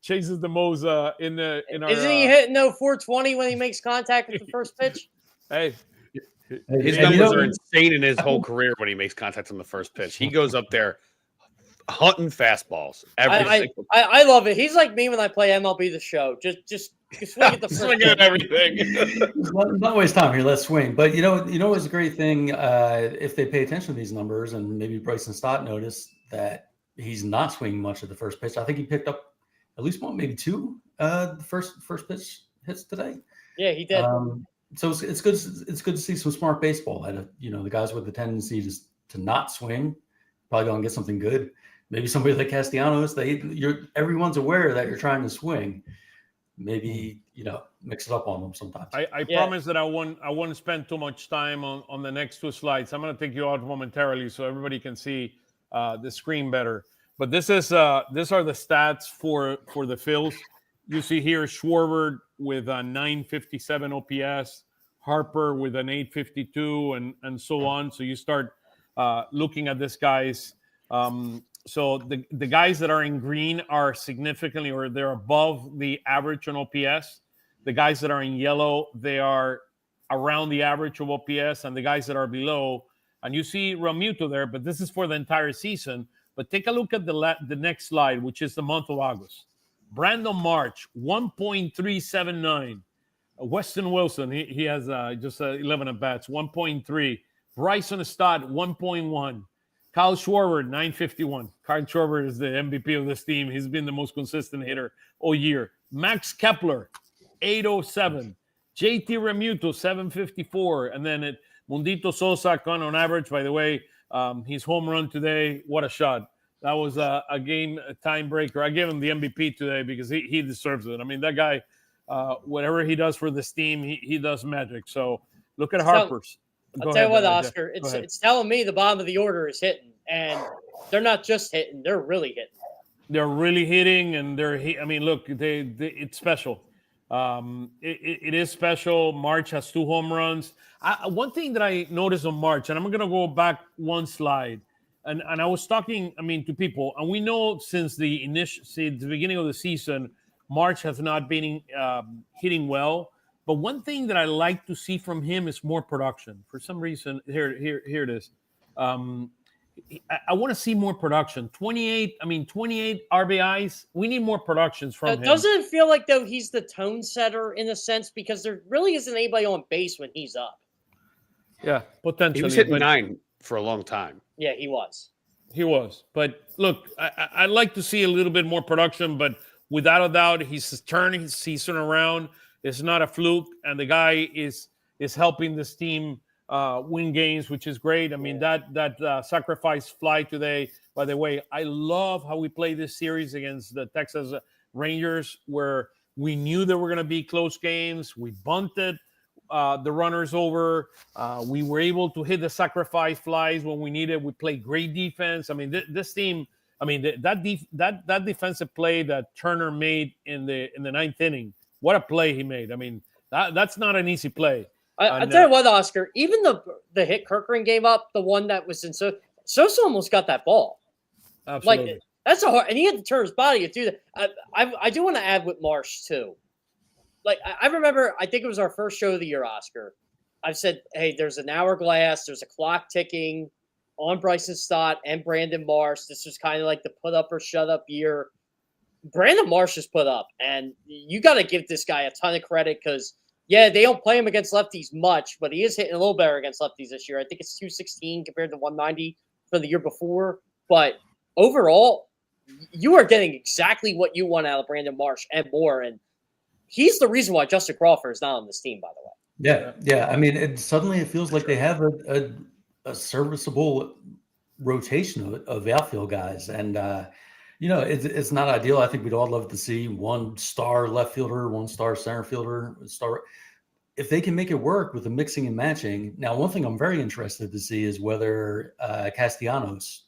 S1: in our.
S2: Isn't he hitting 420 when he makes contact with the first pitch?
S1: Hey,
S4: his numbers are insane in his whole career when he makes contact on the first pitch. He goes up there hunting fastballs every single.
S2: I love it. He's like me when I play MLB The Show. Just swing at the first
S4: swing at everything.
S3: Not waste time here. Let's swing. But it's a great thing if they pay attention to these numbers, and maybe Bryson Stott noticed that he's not swinging much at the first pitch. I think he picked up at least one, maybe two, the first pitch hits today.
S2: Yeah, he did.
S3: So it's good. It's good to see some smart baseball. And the guys with the tendency to not swing probably going to get something good. Maybe somebody like Castellanos, everyone's aware that you're trying to swing. Maybe mix it up on them sometimes.
S1: I promise that I won't spend too much time on the next two slides. I'm going to take you out momentarily so everybody can see the screen better. But these are the stats for the Phils. You see here Schwarber with a 957 OPS, Harper with an 852, and so on. So you start looking at this guys. So the guys that are in green are significantly, or they're above the average on OPS. The guys that are in yellow, they are around the average of OPS, and the guys that are below, and you see Realmuto there, but this is for the entire season. But take a look at the next slide, which is the month of August. Brandon March, 1.379. Weston Wilson, he has just 11 at-bats, 1.3. Bryson Stott, 1.1. Kyle Schwarber, 951. Kyle Schwarber is the MVP of this team. He's been the most consistent hitter all year. Max Kepler, 807. JT Realmuto, 754. And then Mundito Sosa gone on average. By the way, his home run today, what a shot. That was a game time breaker. I gave him the MVP today because he deserves it. I mean, that guy, whatever he does for this team, he does magic. So look at Harper's.
S2: I'll tell you what, Oscar, it's telling me the bottom of the order is hitting, and they're not just hitting; they're really hitting.
S1: They're really hitting, and I mean, look, it's special. It is special. March has 2 home runs. One thing that I noticed on March, and I'm going to go back one slide, and I was talking, to people, and we know since the beginning of the season, March has not been hitting well. But one thing that I like to see from him is more production. For some reason, here it is. I want to see more production. 28 RBIs. We need more productions from him.
S2: Doesn't it feel like, though, he's the tone setter in a sense, because there really isn't anybody on base when he's up?
S1: Yeah, potentially.
S4: He was hitting 9 for a long time.
S2: Yeah, he was.
S1: He was. But look, I'd like to see a little bit more production, but without a doubt, he's turning his season around. It's not a fluke, and the guy is helping this team win games, which is great. I mean, that sacrifice fly today, by the way, I love how we played this series against the Texas Rangers, where we knew there were going to be close games. We bunted the runners over. We were able to hit the sacrifice flies when we needed. We played great defense. I mean, this team, that defensive play that Turner made in the 9th inning, what a play he made. I mean, that's not an easy play.
S2: I tell you what, Oscar, even the hit Kirkering gave up, the one that was in Sosa almost got that ball.
S1: Absolutely.
S2: Like, that's and he had to turn his body to do that. I do want to add with Marsh, too. Like, I remember, I think it was our first show of the year, Oscar. I've said, hey, there's an hourglass, there's a clock ticking on Bryson Stott and Brandon Marsh. This was kind of like the put up or shut up year. Brandon Marsh has put up, and you got to give this guy a ton of credit because, yeah, they don't play him against lefties much, but he is hitting a little better against lefties this year. I think it's 216 compared to 190 for the year before. But overall, you are getting exactly what you want out of Brandon Marsh and more, and he's the reason why Justin Crawford is not on this team, by the way.
S3: Yeah. I mean, suddenly it feels like they have a serviceable rotation of outfield guys, and it's not ideal. I think we'd all love to see 1-star left fielder, 1-star center fielder, if they can make it work with the mixing and matching. Now, one thing I'm very interested to see is whether Castellanos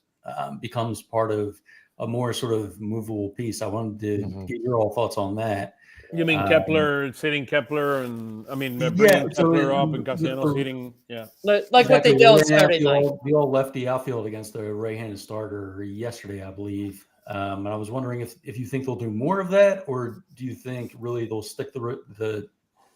S3: becomes part of a more sort of movable piece. I wanted to get your all thoughts on that.
S1: You mean Kepler, sitting Kepler, and bringing Kepler up and Castellanos hitting,
S2: like what they did on Saturday night.
S3: The all lefty outfield against the right-handed starter yesterday, I believe. And I was wondering if you think they'll do more of that, or do you think really they'll stick the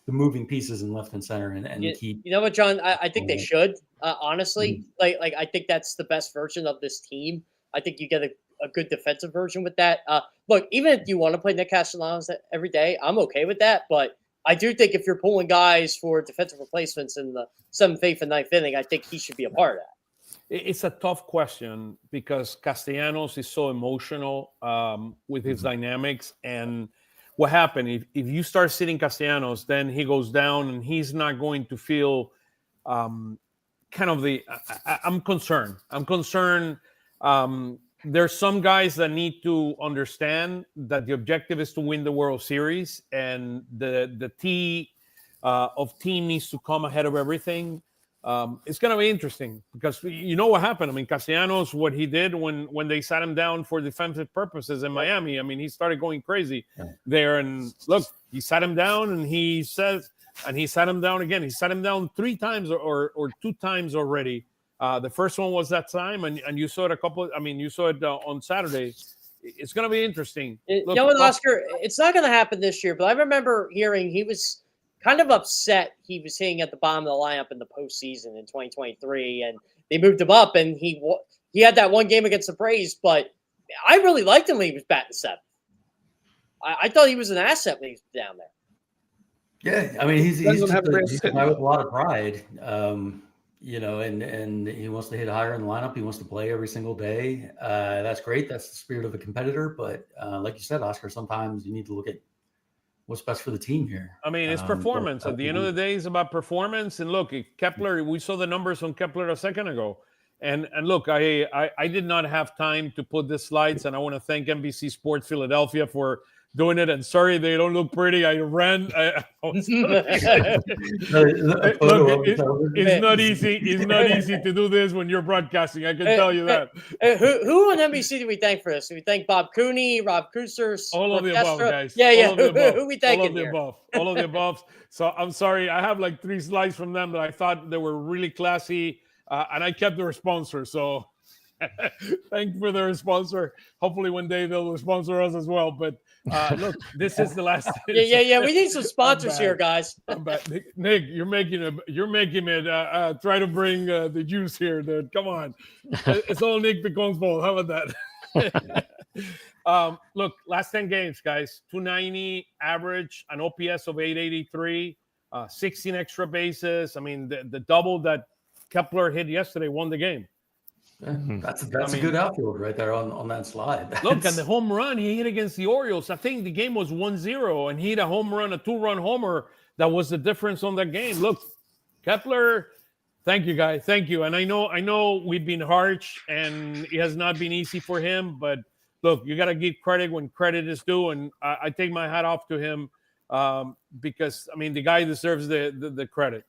S3: moving pieces in left and center and keep?
S2: You know what, John? I think they should. Honestly, like I think that's the best version of this team. I think you get a good defensive version with that. Look, even if you want to play Nick Castellanos every day, I'm okay with that. But I do think if you're pulling guys for defensive replacements in the 7th, 8th, and 9th inning, I think he should be a part of that.
S1: It's a tough question because Castellanos is so emotional with his dynamics. And what happened, if you start sitting Castellanos, then he goes down and he's not going to feel I'm concerned. There's some guys that need to understand that the objective is to win the World Series, and the T of team needs to come ahead of everything. It's going to be interesting because you know what happened. I mean, Castellanos, what he did when they sat him down for defensive purposes in Miami, I mean, he started going crazy there. And look, he sat him down, and he says, and he sat him down again. He sat him down 3 times or 2 times already. The first one was that time, and you saw it you saw it on Saturday. It's going to be interesting.
S2: Look, you know what, Oscar? It's not going to happen this year, but I remember hearing he was kind of upset he was hitting at the bottom of the lineup in the postseason in 2023, and they moved him up, and he had that one game against the Braves, but I really liked him when he was batting 7th. I thought he was an asset when he was down there.
S3: Yeah, I mean, he's a guy with a lot of pride. You know, and he wants to hit higher in the lineup. He wants to play every single day. That's great. That's the spirit of a competitor. But like you said, Oscar, sometimes you need to look at what's best for the team here.
S1: I mean, it's performance. At the end of the day, it's about performance. And look, Kepler, we saw the numbers on Kepler a second ago. And look, I did not have time to put the slides, and I want to thank NBC Sports Philadelphia for doing it. And sorry, they don't look pretty. I ran. It's not easy. It's not easy to do this when you're broadcasting. I can tell you that.
S2: Who on NBC do we thank for this? Do we thank Bob Cooney, Rob Kusers?
S1: All of the above, guys.
S2: Yeah. Who we thanking here?
S1: All of the above. So I'm sorry. I have like 3 slides from them that I thought they were really classy, and I kept their sponsor. So thank you for their sponsor. Hopefully one day they'll sponsor us as well. But look, this is the last.
S2: Yeah. We need some sponsors here, guys.
S1: I'm back. Nick, you're making it. Try to bring the juice here, dude. Come on, it's all Nick Piccone's fault. How about that? Look, last 10 games, guys. 290 average, an OPS of 883, 16 extra bases. I mean, the double that Kepler hit yesterday won the game.
S3: That's a good outfield right there on that slide.
S1: Look, and the home run he hit against the Orioles. I think the game was 1-0, and he hit a home run, a 2-run homer. That was the difference on that game. Look, Kepler, thank you, guys. Thank you. And I know we've been harsh, and it has not been easy for him. But look, you got to give credit when credit is due, and I take my hat off to him because, I mean, the guy deserves the credit.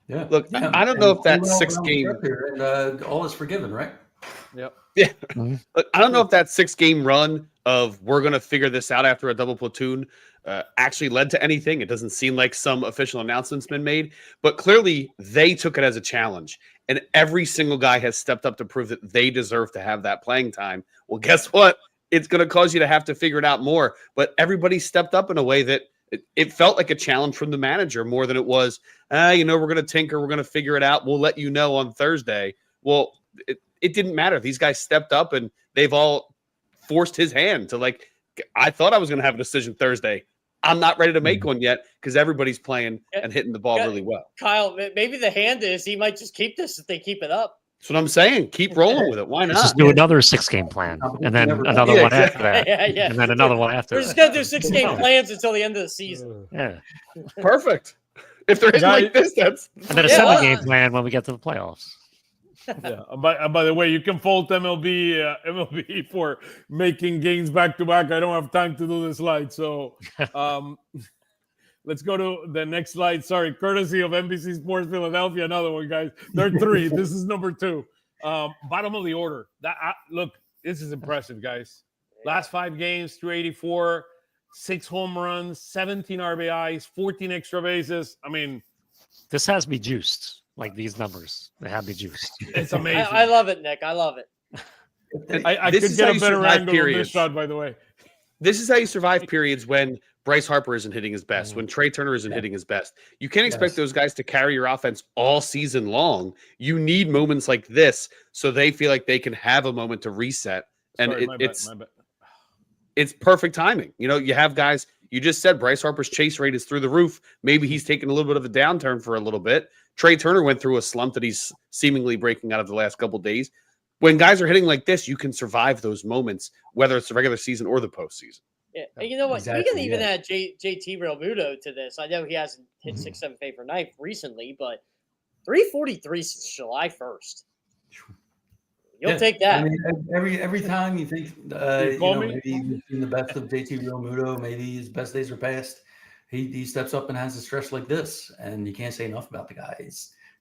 S3: Yeah.
S4: Look, I don't know if that 6 game
S3: and all is forgiven, right?
S1: Yep.
S4: Yeah. Look, I don't know if that 6 game run of we're going to figure this out after a double platoon actually led to anything. It doesn't seem like some official announcement's been made, but clearly they took it as a challenge, and every single guy has stepped up to prove that they deserve to have that playing time. Well, guess what? It's going to cause you to have to figure it out more, but everybody stepped up in a way that it felt like a challenge from the manager more than it was, we're going to tinker. We're going to figure it out. We'll let you know on Thursday. Well, it didn't matter. These guys stepped up, and they've all forced his hand to, like, I thought I was going to have a decision Thursday. I'm not ready to make one yet because everybody's playing and hitting the ball really well.
S2: Kyle, maybe the hand is he might just keep this if they keep it up.
S4: That's what I'm saying. Keep rolling with it. Why not?
S5: Just do another 6-game plan, and then another one after that,
S2: yeah.
S5: and then another one after.
S2: We're just gonna do 6-game plans until the end of the season.
S5: Yeah,
S4: perfect. If they're hitting like this, that's
S5: and then a 7-game plan when we get to the playoffs.
S1: Yeah. By the way, you can fault MLB for making games back to back. I don't have time to do the slide, so let's go to the next slide. Sorry, courtesy of NBC Sports Philadelphia. Another one, guys. They're 3. This is number 2. Bottom of the order. Look, this is impressive, guys. Last 5 games, 384, 6 home runs, 17 RBIs, 14 extra bases. I mean,
S5: this has me juiced. Like these numbers, they have me juiced.
S1: It's amazing.
S2: I love it, Nick. I love it.
S1: I could get a better angle on this shot, by the way.
S4: This is how you survive periods when Bryce Harper isn't hitting his best, when Trey Turner isn't hitting his best. You can't expect those guys to carry your offense all season long. You need moments like this so they feel like they can have a moment to reset And
S1: Sorry, my bad.
S4: it's perfect timing. You know, you have guys, you just said Bryce Harper's chase rate is through the roof. Maybe he's taken a little bit of a downturn for a little bit. Trey Turner went through a slump that he's seemingly breaking out of the last couple of days. When guys are hitting like this, you can survive those moments, whether it's the regular season or the postseason.
S2: Yeah, and you know what?
S3: Exactly,
S2: We can even
S3: yeah.
S2: add JT Realmuto to this. I know he hasn't hit
S3: Mhm.
S2: 6-7 favor knife recently, but 343 since July 1st. You'll
S3: Yeah,
S2: take that.
S3: I mean, every time you think,
S1: You call me?
S3: maybe he's seen the best of JT Realmuto, maybe his best days are past. He steps up and has a stretch like this, and you can't say enough about the guy.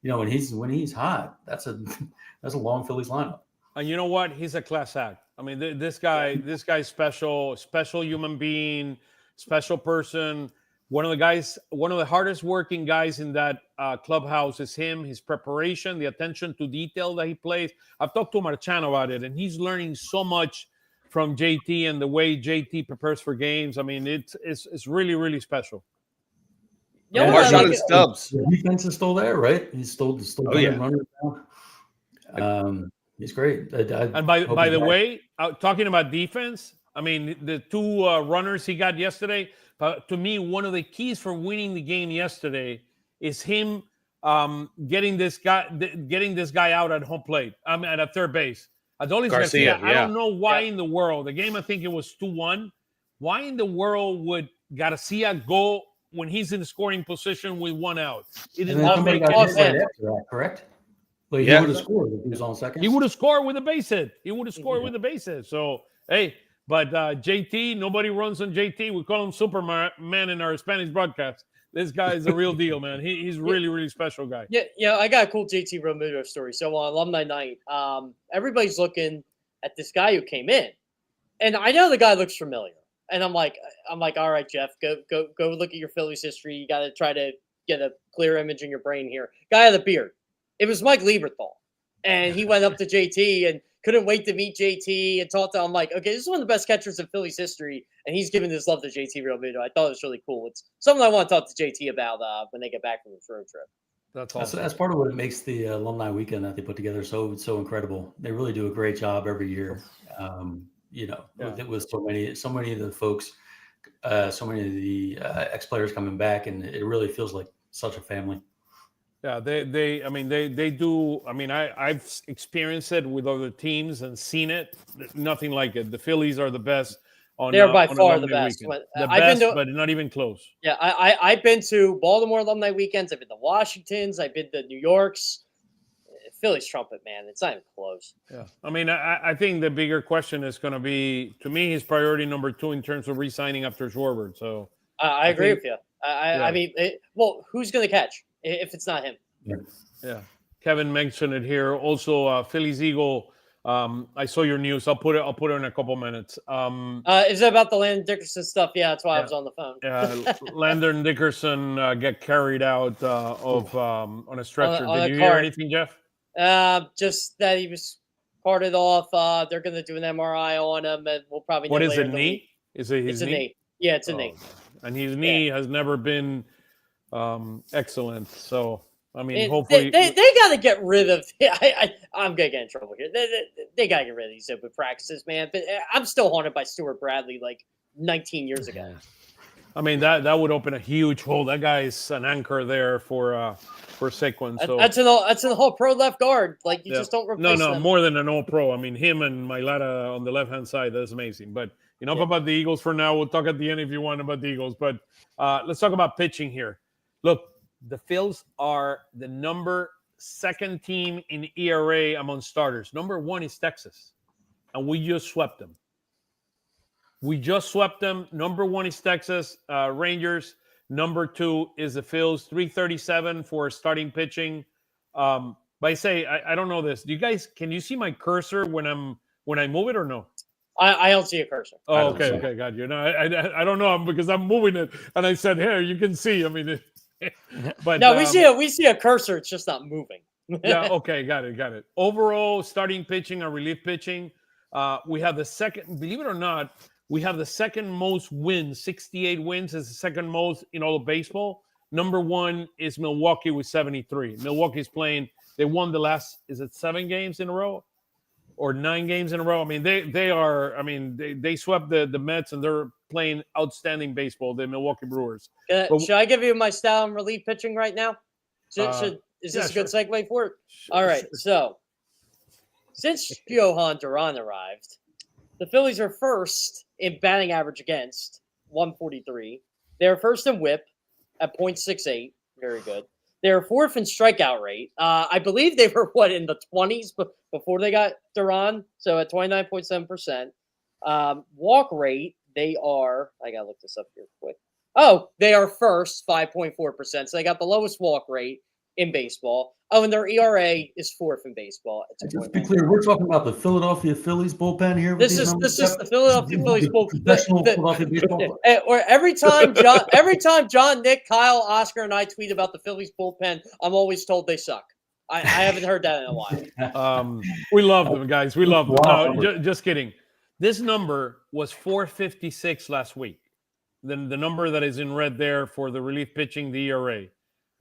S3: When he's hot, that's a long Phillies lineup.
S1: And you know what? He's a class act. I mean, this guy's special human being, special person. One of the hardest working guys in that clubhouse is him, his preparation, the attention to detail that he plays. I've talked to Marchand about it, and he's learning so much from JT and the way JT prepares for games. I mean, it's really, really special.
S2: You know
S3: Yeah,
S2: what I
S4: Marchand
S2: like
S4: and Stubbs.
S3: The defense is still there, right? He's still
S4: Oh, yeah.
S3: running down. He's great.
S1: And by the way, talking about defense, I mean, the two runners he got yesterday, to me, one of the keys for winning the game yesterday is him getting this guy out at home plate. I mean, at third base. Adolis Garcia. I don't know why in the world. The game, I think it was 2-1. Why in the world would Garcia go when he's in the scoring position with one out? It did not make any sense.
S3: Right after that, correct? Like he would have scored if he was on second.
S1: He would have scored with a base hit. With a base hit. So, hey, but JT, nobody runs on JT. We call him Superman in our Spanish broadcast. This guy is a real deal, man. He's really, really special guy.
S2: Yeah, I got a cool JT Realmuto story. So on alumni night, everybody's looking at this guy who came in, and I know the guy looks familiar. And I'm like, all right, Jeff, go look at your Phillies history. You got to try to get a clear image in your brain here. Guy had a beard. It was Mike Lieberthal, and he went up to JT and couldn't wait to meet JT and talk to him. I'm like, okay, this is one of the best catchers in Phillies history, and he's giving this love to JT Realmuto. I thought it was really cool. It's something I want to talk to JT about when they get back from this road trip.
S1: That's awesome.
S3: That's part of what makes the alumni weekend that they put together so incredible. They really do a great job every year. With so many of the folks, so many of the ex-players coming back, and it really feels like such a family.
S1: Yeah, they do. I mean, I've experienced it with other teams and seen it. Nothing like it. The Phillies are the best.
S2: They're by far the best.
S1: But not even close.
S2: Yeah, I've been to Baltimore alumni weekends. I've been to Washington's. I've been to New York's. Phillies trumpet, man. It's not even close.
S1: Yeah. I mean, I think the bigger question is going to be, to me, his priority number 2 in terms of re-signing after Schwarber. So
S2: I agree with you. I mean, who's going to catch if it's not him?
S1: Yeah. Kevin mentioned it here. Also, Phillies Eagle. I saw your news. I'll put it in a couple minutes.
S2: Is it about the Landon Dickerson stuff? Yeah, that's why I was on the phone.
S1: Landon Dickerson get carried out on a stretcher. Did you hear anything, Jeff?
S2: Just that he was carted off. They're going to do an MRI on him, and we'll probably.
S1: What is it? Knee? Is it his knee?
S2: A knee. Yeah, it's a knee.
S1: And his knee has never been excellent. So. I mean, hopefully
S2: they got to get rid of. I'm gonna get in trouble here. They got to get rid of these open practices, man. But I'm still haunted by Stuart Bradley, like 19 years ago.
S1: I mean, that would open a huge hole. That guy is an anchor there for Saquon. So
S2: that's an whole pro left guard. Like you just don't replace them.
S1: More than an all pro. I mean, him and Mailata on the left hand side. That's amazing. But enough about the Eagles for now. We'll talk at the end if you want about the Eagles. But let's talk about pitching here. Look. The Phils are the number 2 team in ERA among starters. Number 1 is Texas, and we just swept them. Number 1 is Texas Rangers. Number 2 is the Phils. 337 for starting pitching. But I say I don't know this. Can you see my cursor when I move it or no?
S2: I don't see a cursor.
S1: Oh, okay, got you. No, I don't know because I'm moving it, and I said, "Here, you can see." I mean. But
S2: no, we see a cursor. It's just not moving.
S1: Yeah. Okay. Got it. Overall, starting pitching and relief pitching, we have the second. Believe it or not, we have the second most wins. 68 wins is the second most in all of baseball. Number 1 is Milwaukee with 73. Milwaukee's playing. They won the last. Is it 7 games in a row? or 9 games in a row. I mean, they are. I mean, they swept the Mets, and they're playing outstanding baseball. The Milwaukee Brewers. But-
S2: Should I give you my style and relief pitching right now? Is this a good segue for it? All right.
S1: Sure.
S2: So, since Johan Duran arrived, the Phillies are first in batting average against 143. They're first in WHIP at .68. Very good. They're fourth in strikeout rate. I believe they were in the 20s before they got Duran, so at 29.7%. Walk rate, they are. I gotta look this up here quick. Oh, they are first, 5.4%. So they got the lowest walk rate in baseball. Oh, and their ERA is fourth in baseball.
S3: Just to be clear, we're talking about the Philadelphia Phillies bullpen here.
S2: This is the Philadelphia Phillies bullpen.
S3: Philadelphia baseball.
S2: Or every time John, Nick, Kyle, Oscar, and I tweet about the Phillies bullpen, I'm always told they suck. I haven't heard that in a while.
S1: We love them, guys. We love them.
S3: Wow.
S1: No, just kidding. This number was 456 last week. Then the number that is in red there for the relief pitching, the ERA,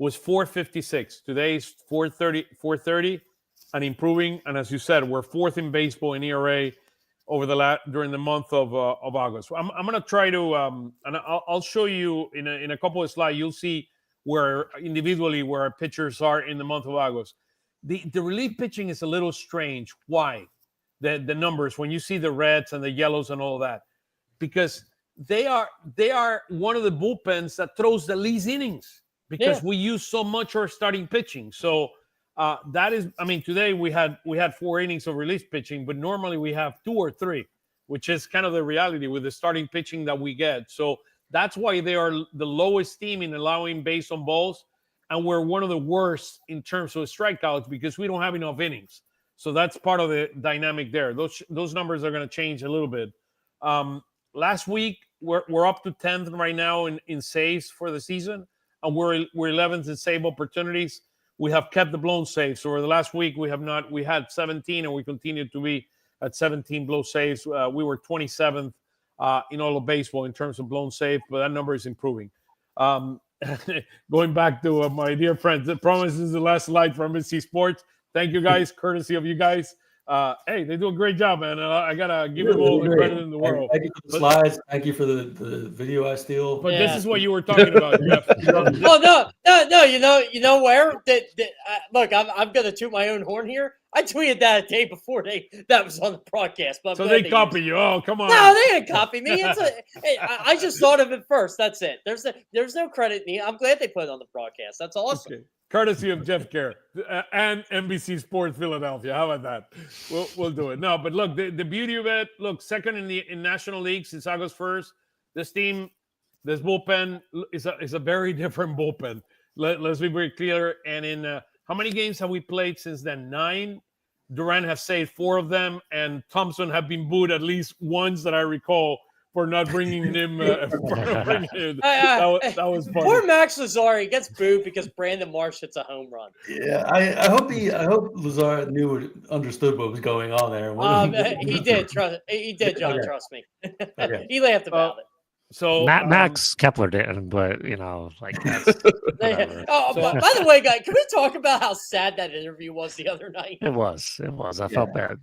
S1: was 456. Today's 430 and improving. And as you said, we're fourth in baseball in ERA over during the month of August. I'm going to try to and I'll show you in a couple of slides. You'll see where individually where our pitchers are in the month of August. The relief pitching is a little strange. Why? The numbers when you see the reds and the yellows and all that, because they are one of the bullpens that throws the least innings. Because we use so much our starting pitching. So that is, I mean, today we had 4 innings of relief pitching, but normally we have 2 or 3, which is kind of the reality with the starting pitching that we get. So that's why they are the lowest team in allowing base on balls, and we're one of the worst in terms of strikeouts because we don't have enough innings. So that's part of the dynamic there. Those numbers are going to change a little bit. Last week we're up to 10th right now in saves for the season. And we're 11th in save opportunities. We have kept the blown saves. So over the last week, we had 17, and we continue to be at 17 blown saves. We were 27th in all of baseball in terms of blown save, but that number is improving. Going back to my dear friends, I promise this is the last slide from NBC Sports. Thank you guys, courtesy of you guys. Hey, they do a great job, man. I gotta give them all the credit in the world.
S3: Thank you for the slides. Thank you for the video I steal.
S1: But this is what you were talking about, Jeff.
S2: Oh no! You know where? Look, I'm gonna toot my own horn here. I tweeted that a day before that was on the broadcast. But
S1: so they copy you. Oh, come on!
S2: No, they didn't copy me. I just thought of it first. That's it. There's no credit in me. I'm glad they put it on the broadcast. That's awesome. Okay.
S1: Courtesy of Jeff Kerr and NBC Sports Philadelphia. How about that? We'll do it. No, but look, the beauty of it. Look, second in National League since August 1st. This bullpen is a very different bullpen. Let's be very clear. And in how many games have we played since then? 9. Duran has saved 4 of them, and Thompson have been booed at least once that I recall for not bringing him. That was funny.
S2: Poor Max Lazari gets booed because Brandon Marsh hits a home run.
S3: Yeah, I hope Lazari understood what was going on there.
S2: He did. He did, John. Okay. Trust me. Okay. He laughed about it.
S5: So Max Kepler didn't, but that's.
S2: By the way, guys, can we talk about how sad that interview was the other night?
S5: It was. I felt bad.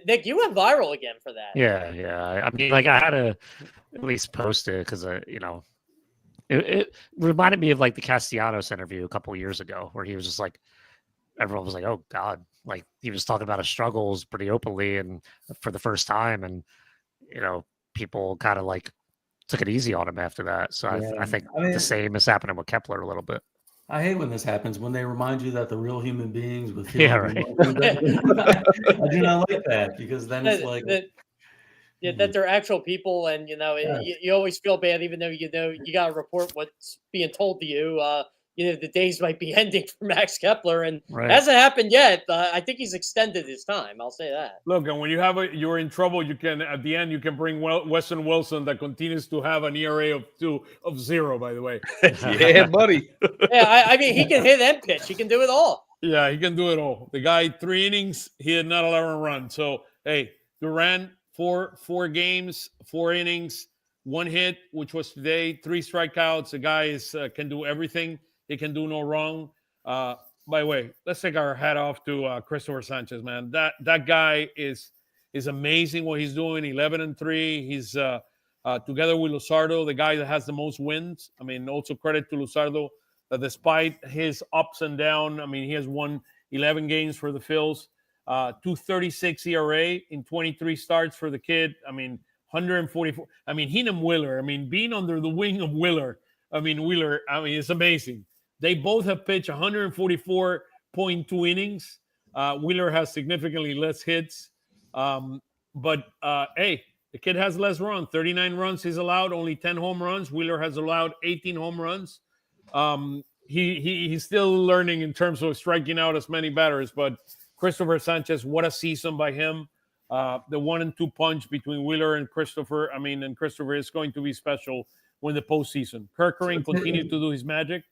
S2: Nick, you went viral again for that.
S5: Yeah. I mean, I had to at least post it because it reminded me of the Castellanos interview a couple of years ago, where he was just everyone was like, "Oh God!" He was talking about his struggles pretty openly and for the first time, and people kind of took it easy on him after that. So I think the same is happening with Kepler a little bit.
S3: I hate when this happens, when they remind you that the real human beings with
S5: right.
S3: I do not like that, because then it's
S2: that they're actual people, and you always feel bad, even though you got to report what's being told to you. The days might be ending for Max Kepler, and it hasn't happened yet. I think he's extended his time. I'll say that.
S1: Look, and when you're in trouble, you can at the end you can bring Weston Wilson, that continues to have an ERA of 0. By the way,
S4: yeah, buddy.
S2: Yeah, I mean he can hit and pitch. He can do it all.
S1: Yeah, he can do it all. The guy 3 innings, he did not allow a run. So hey, Duran 4 games, 4 innings, 1 hit, which was today, 3 strikeouts. The guy can do everything. He can do no wrong. by the way, let's take our hat off to Christopher Sanchez, man. That guy is amazing what he's doing. 11-3. He's together with Luzardo, the guy that has the most wins. I mean, also credit to Luzardo that despite his ups and downs, I mean, he has won 11 games for the Phils, 2.36 ERA in 23 starts for the kid. I mean, 144. I mean, Heenan Wheeler. I mean, being under the wing of Wheeler. I mean, it's amazing. They both have pitched 144.2 innings. Wheeler has significantly less hits. But hey, the kid has less runs. 39 runs he's allowed, only 10 home runs. Wheeler has allowed 18 home runs. He's still learning in terms of striking out as many batters. But Christopher Sanchez, what a season by him. The 1-2 punch between Wheeler and Christopher. I mean, and Christopher is going to be special when the postseason. Kerr continued to do his magic.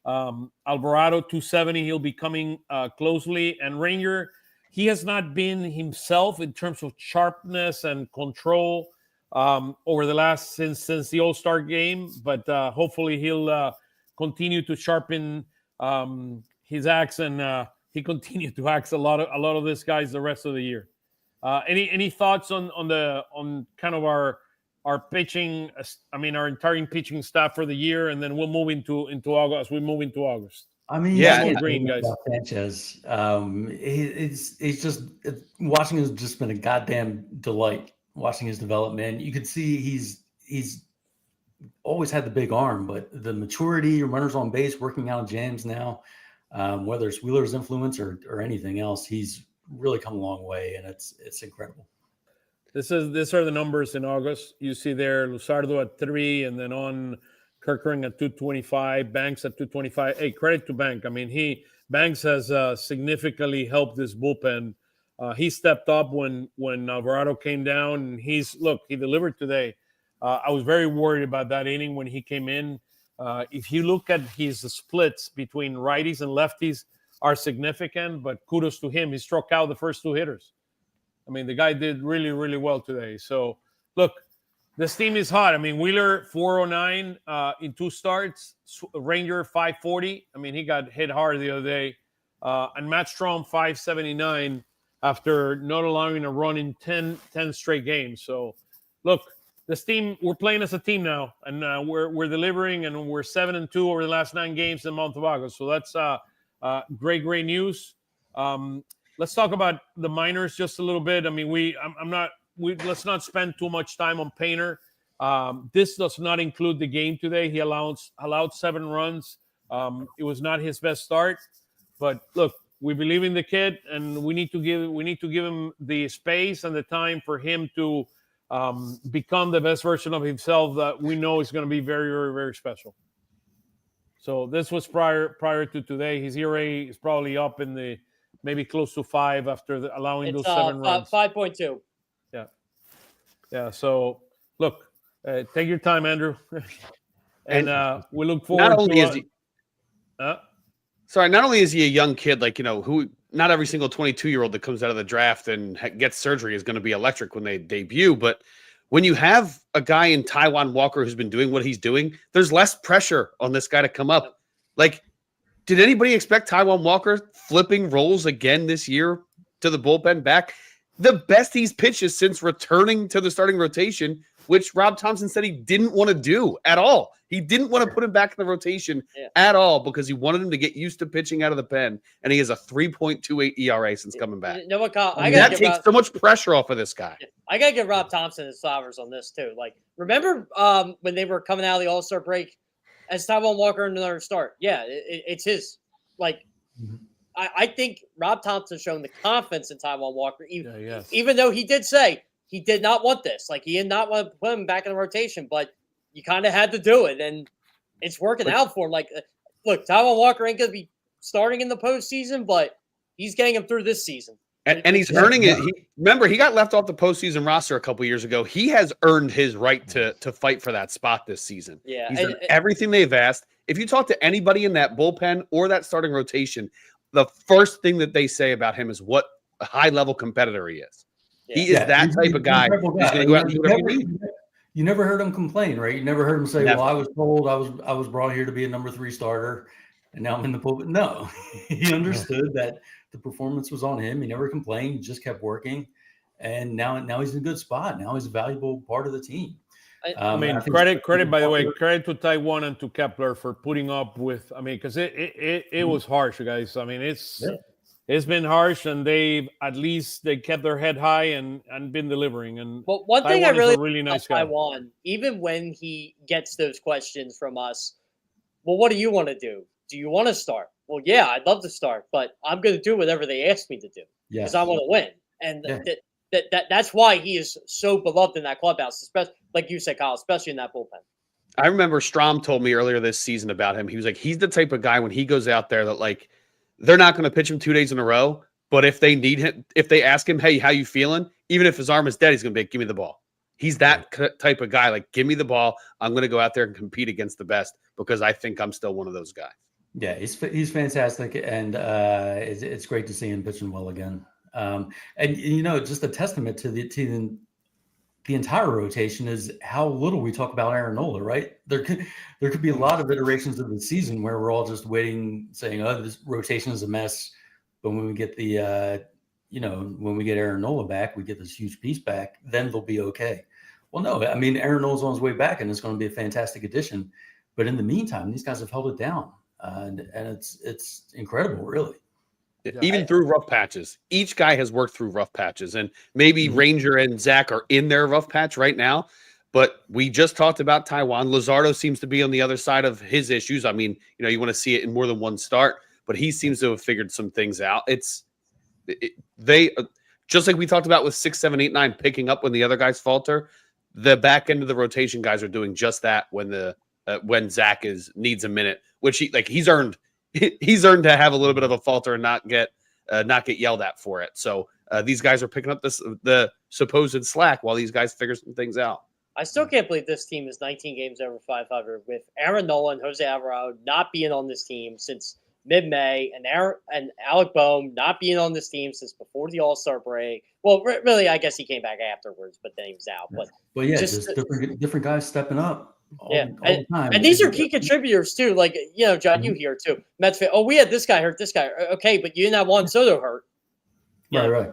S1: Alvarado 270, he'll be coming closely. And Ranger, he has not been himself in terms of sharpness and control over the last since the All-Star game, but hopefully he'll continue to sharpen his axe, and he continued to axe a lot of these guys the rest of the year. Any thoughts on kind of our pitching? I mean, our entire pitching staff for the year, and then we'll move into August. We move into August.
S3: I mean,
S1: green guys.
S3: Sanchez, it's just watching has just been a goddamn delight. Watching his development, you could see he's always had the big arm, but the maturity, runners on base, working out of jams now, whether it's Wheeler's influence or anything else, he's really come a long way, and it's incredible.
S1: These are the numbers in August. You see there, Luzardo at 3, and then on Kerr at 225, Banks at 225. Hey, credit to Banks. I mean, Banks has significantly helped this bullpen. He stepped up when Alvarado came down, and he delivered today. I was very worried about that inning when he came in. If you look at his splits between righties and lefties are significant, but kudos to him. He struck out the first 2 hitters. I mean, the guy did really, really well today. So, look, this team is hot. I mean, Wheeler, 409 in 2 starts. Ranger, 540. I mean, he got hit hard the other day. And Matt Strom, 579 after not allowing a run in 10 straight games. So, look, this team, we're playing as a team now, and we're delivering, and we're 7-2 over the last 9 games in the month of August. So that's great news. Let's talk about the minors just a little bit. I mean, let's not spend too much time on Painter. This does not include the game today. He allowed 7 runs. It was not his best start, but look, we believe in the kid, and we need to give him the space and the time for him to become the best version of himself that we know is going to be very, very, very special. So this was prior to today. His ERA is probably up in the maybe close to 5 after allowing those 7 runs.
S2: 5.2.
S1: Yeah. So look, take your time, Andrew, and we look forward. Not only
S4: is he a young kid, like, who not every single 22-year-old that comes out of the draft and gets surgery is going to be electric when they debut. But when you have a guy in Taijuan Walker who's been doing what he's doing, there's less pressure on this guy to come up. Like, did anybody expect Taijuan Walker flipping roles again this year to the bullpen back? The best he's pitched is since returning to the starting rotation, which Rob Thompson said he didn't want to do at all. He didn't want to put him back in the rotation at all because he wanted him to get used to pitching out of the pen, and he has a 3.28 ERA since coming back.
S2: You know what, Kyle?
S4: That takes so much pressure off of this guy.
S2: I got to give Rob Thompson his flowers on this, too. Like, remember when they were coming out of the All-Star break as Taijuan Walker in another start? Yeah, it's his. Like, I think Rob Thompson shown the confidence in Taijuan Walker, even though he did say he did not want this. Like, he did not want to put him back in the rotation, but you kind of had to do it, and it's working out for him. Like, look, Taijuan Walker ain't going to be starting in the postseason, but he's getting him through this season.
S4: And he's earning it. Remember, he got left off the postseason roster a couple years ago. He has earned his right to fight for that spot this season.
S2: Yeah,
S4: he's done everything they've asked. If you talk to anybody in that bullpen or that starting rotation, the first thing that they say about him is what a high-level competitor he is. Yeah. He is that type of guy who's going to go out and do whatever he needs.
S3: You never heard him complain, right? You never heard him say, "Well, I was told I was brought here to be a number 3 starter," and now I'm in the pulpit. No, he understood that the performance was on him. He never complained. He just kept working. And now he's in a good spot. Now he's a valuable part of the team.
S1: I mean, credit, by the way, credit to Taiwan and to Kepler for putting up with, I mean, because it was harsh, guys. I mean, it's been harsh, and they kept their head high and been delivering. And
S2: but one thing
S1: Taiwan
S2: I really
S1: is a really nice guy.
S2: Taiwan, even when he gets those questions from us, well, what do you want to do? Do you want to start? Well, yeah, I'd love to start, but I'm going to do whatever they ask me to do because I want to win. And that's why he is so beloved in that clubhouse, especially like you said, Kyle, especially in that bullpen.
S4: I remember Strom told me earlier this season about him. He was like, he's the type of guy when he goes out there that like they're not going to pitch him 2 days in a row, but if they need him, if they ask him, hey, how you feeling? Even if his arm is dead, he's going to be like, give me the ball. He's that type of guy. Like, give me the ball. I'm going to go out there and compete against the best because I think I'm still one of those guys. Yeah,
S3: he's fantastic, and it's great to see him pitching well again. And just a testament to the entire rotation is how little we talk about Aaron Nola, right? There could be a lot of iterations of the season where we're all just waiting, saying, "Oh, this rotation is a mess," but when we get when we get Aaron Nola back, we get this huge piece back, then they'll be okay. Well, no, I mean, Aaron Nola's on his way back, and it's going to be a fantastic addition. But in the meantime, these guys have held it down, and it's incredible, really.
S4: Even through rough patches, each guy has worked through rough patches, and maybe Ranger and Zach are in their rough patch right now. But we just talked about Taiwan. Luzardo seems to be on the other side of his issues. I mean, you want to see it in more than one start, but he seems to have figured some things out. They just like we talked about with 6, 7, 8, 9 picking up when the other guys falter. The back end of the rotation guys are doing just that when Zach needs a minute, which he's earned. He's earned to have a little bit of a falter and not get yelled at for it. So these guys are picking up the supposed slack while these guys figure some things out.
S2: I still can't believe this team is 19 games over 500 with Aaron Nola and Jose Alvarado not being on this team since mid-May, and Alec Bohm not being on this team since before the All-Star break. Well, really, I guess he came back afterwards, but then he was out. But
S3: just different guys stepping up. All the time.
S2: And these are key contributors too. Like John, you hear too. Mets fan, we had this guy hurt, this guy. Okay, but you didn't have Juan Soto hurt.
S3: Right.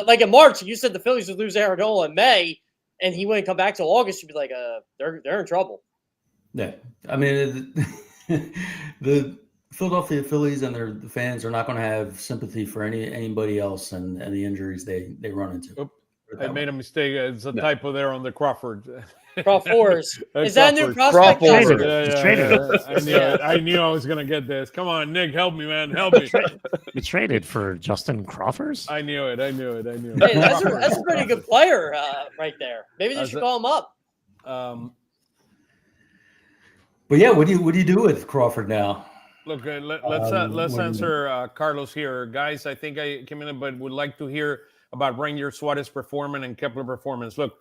S2: Like in March, you said the Phillies would lose Aaron Nola in May, and he wouldn't come back till August. You'd be like, they're in trouble.
S3: Yeah, I mean, the Philadelphia Phillies and the fans are not going to have sympathy for anybody else and the injuries they run into.
S1: I made a mistake. It's a typo there on the Crawford.
S2: Crawford's. Is that a new prospect?
S1: I knew I was going to get this. Come on, Nick, help me, man. Help me.
S5: You traded for Justin Crawford?
S1: I knew it.
S2: Hey, that's a pretty good player right there. Maybe they should call him up.
S3: But yeah, what do you do with Crawford now?
S1: Look, let's answer Carlos here. Guys, I think I came in, but would like to hear about Ranger Suarez performance and Kepler performance. Look,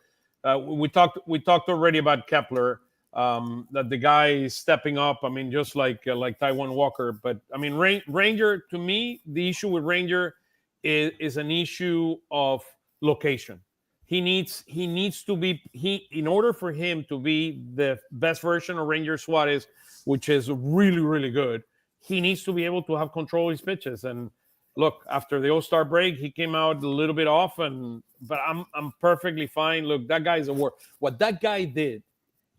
S1: we talked already about Kepler, that the guy is stepping up. I mean, just like Taiwan Walker. But I mean, Ranger, to me, the issue with Ranger is an issue of location. He needs to be in order for him to be the best version of Ranger Suarez, which is really, really good. He needs to be able to have control of his pitches. And look, after the All-Star break, he came out a little bit off, but I'm perfectly fine. Look, that guy's a work. What that guy did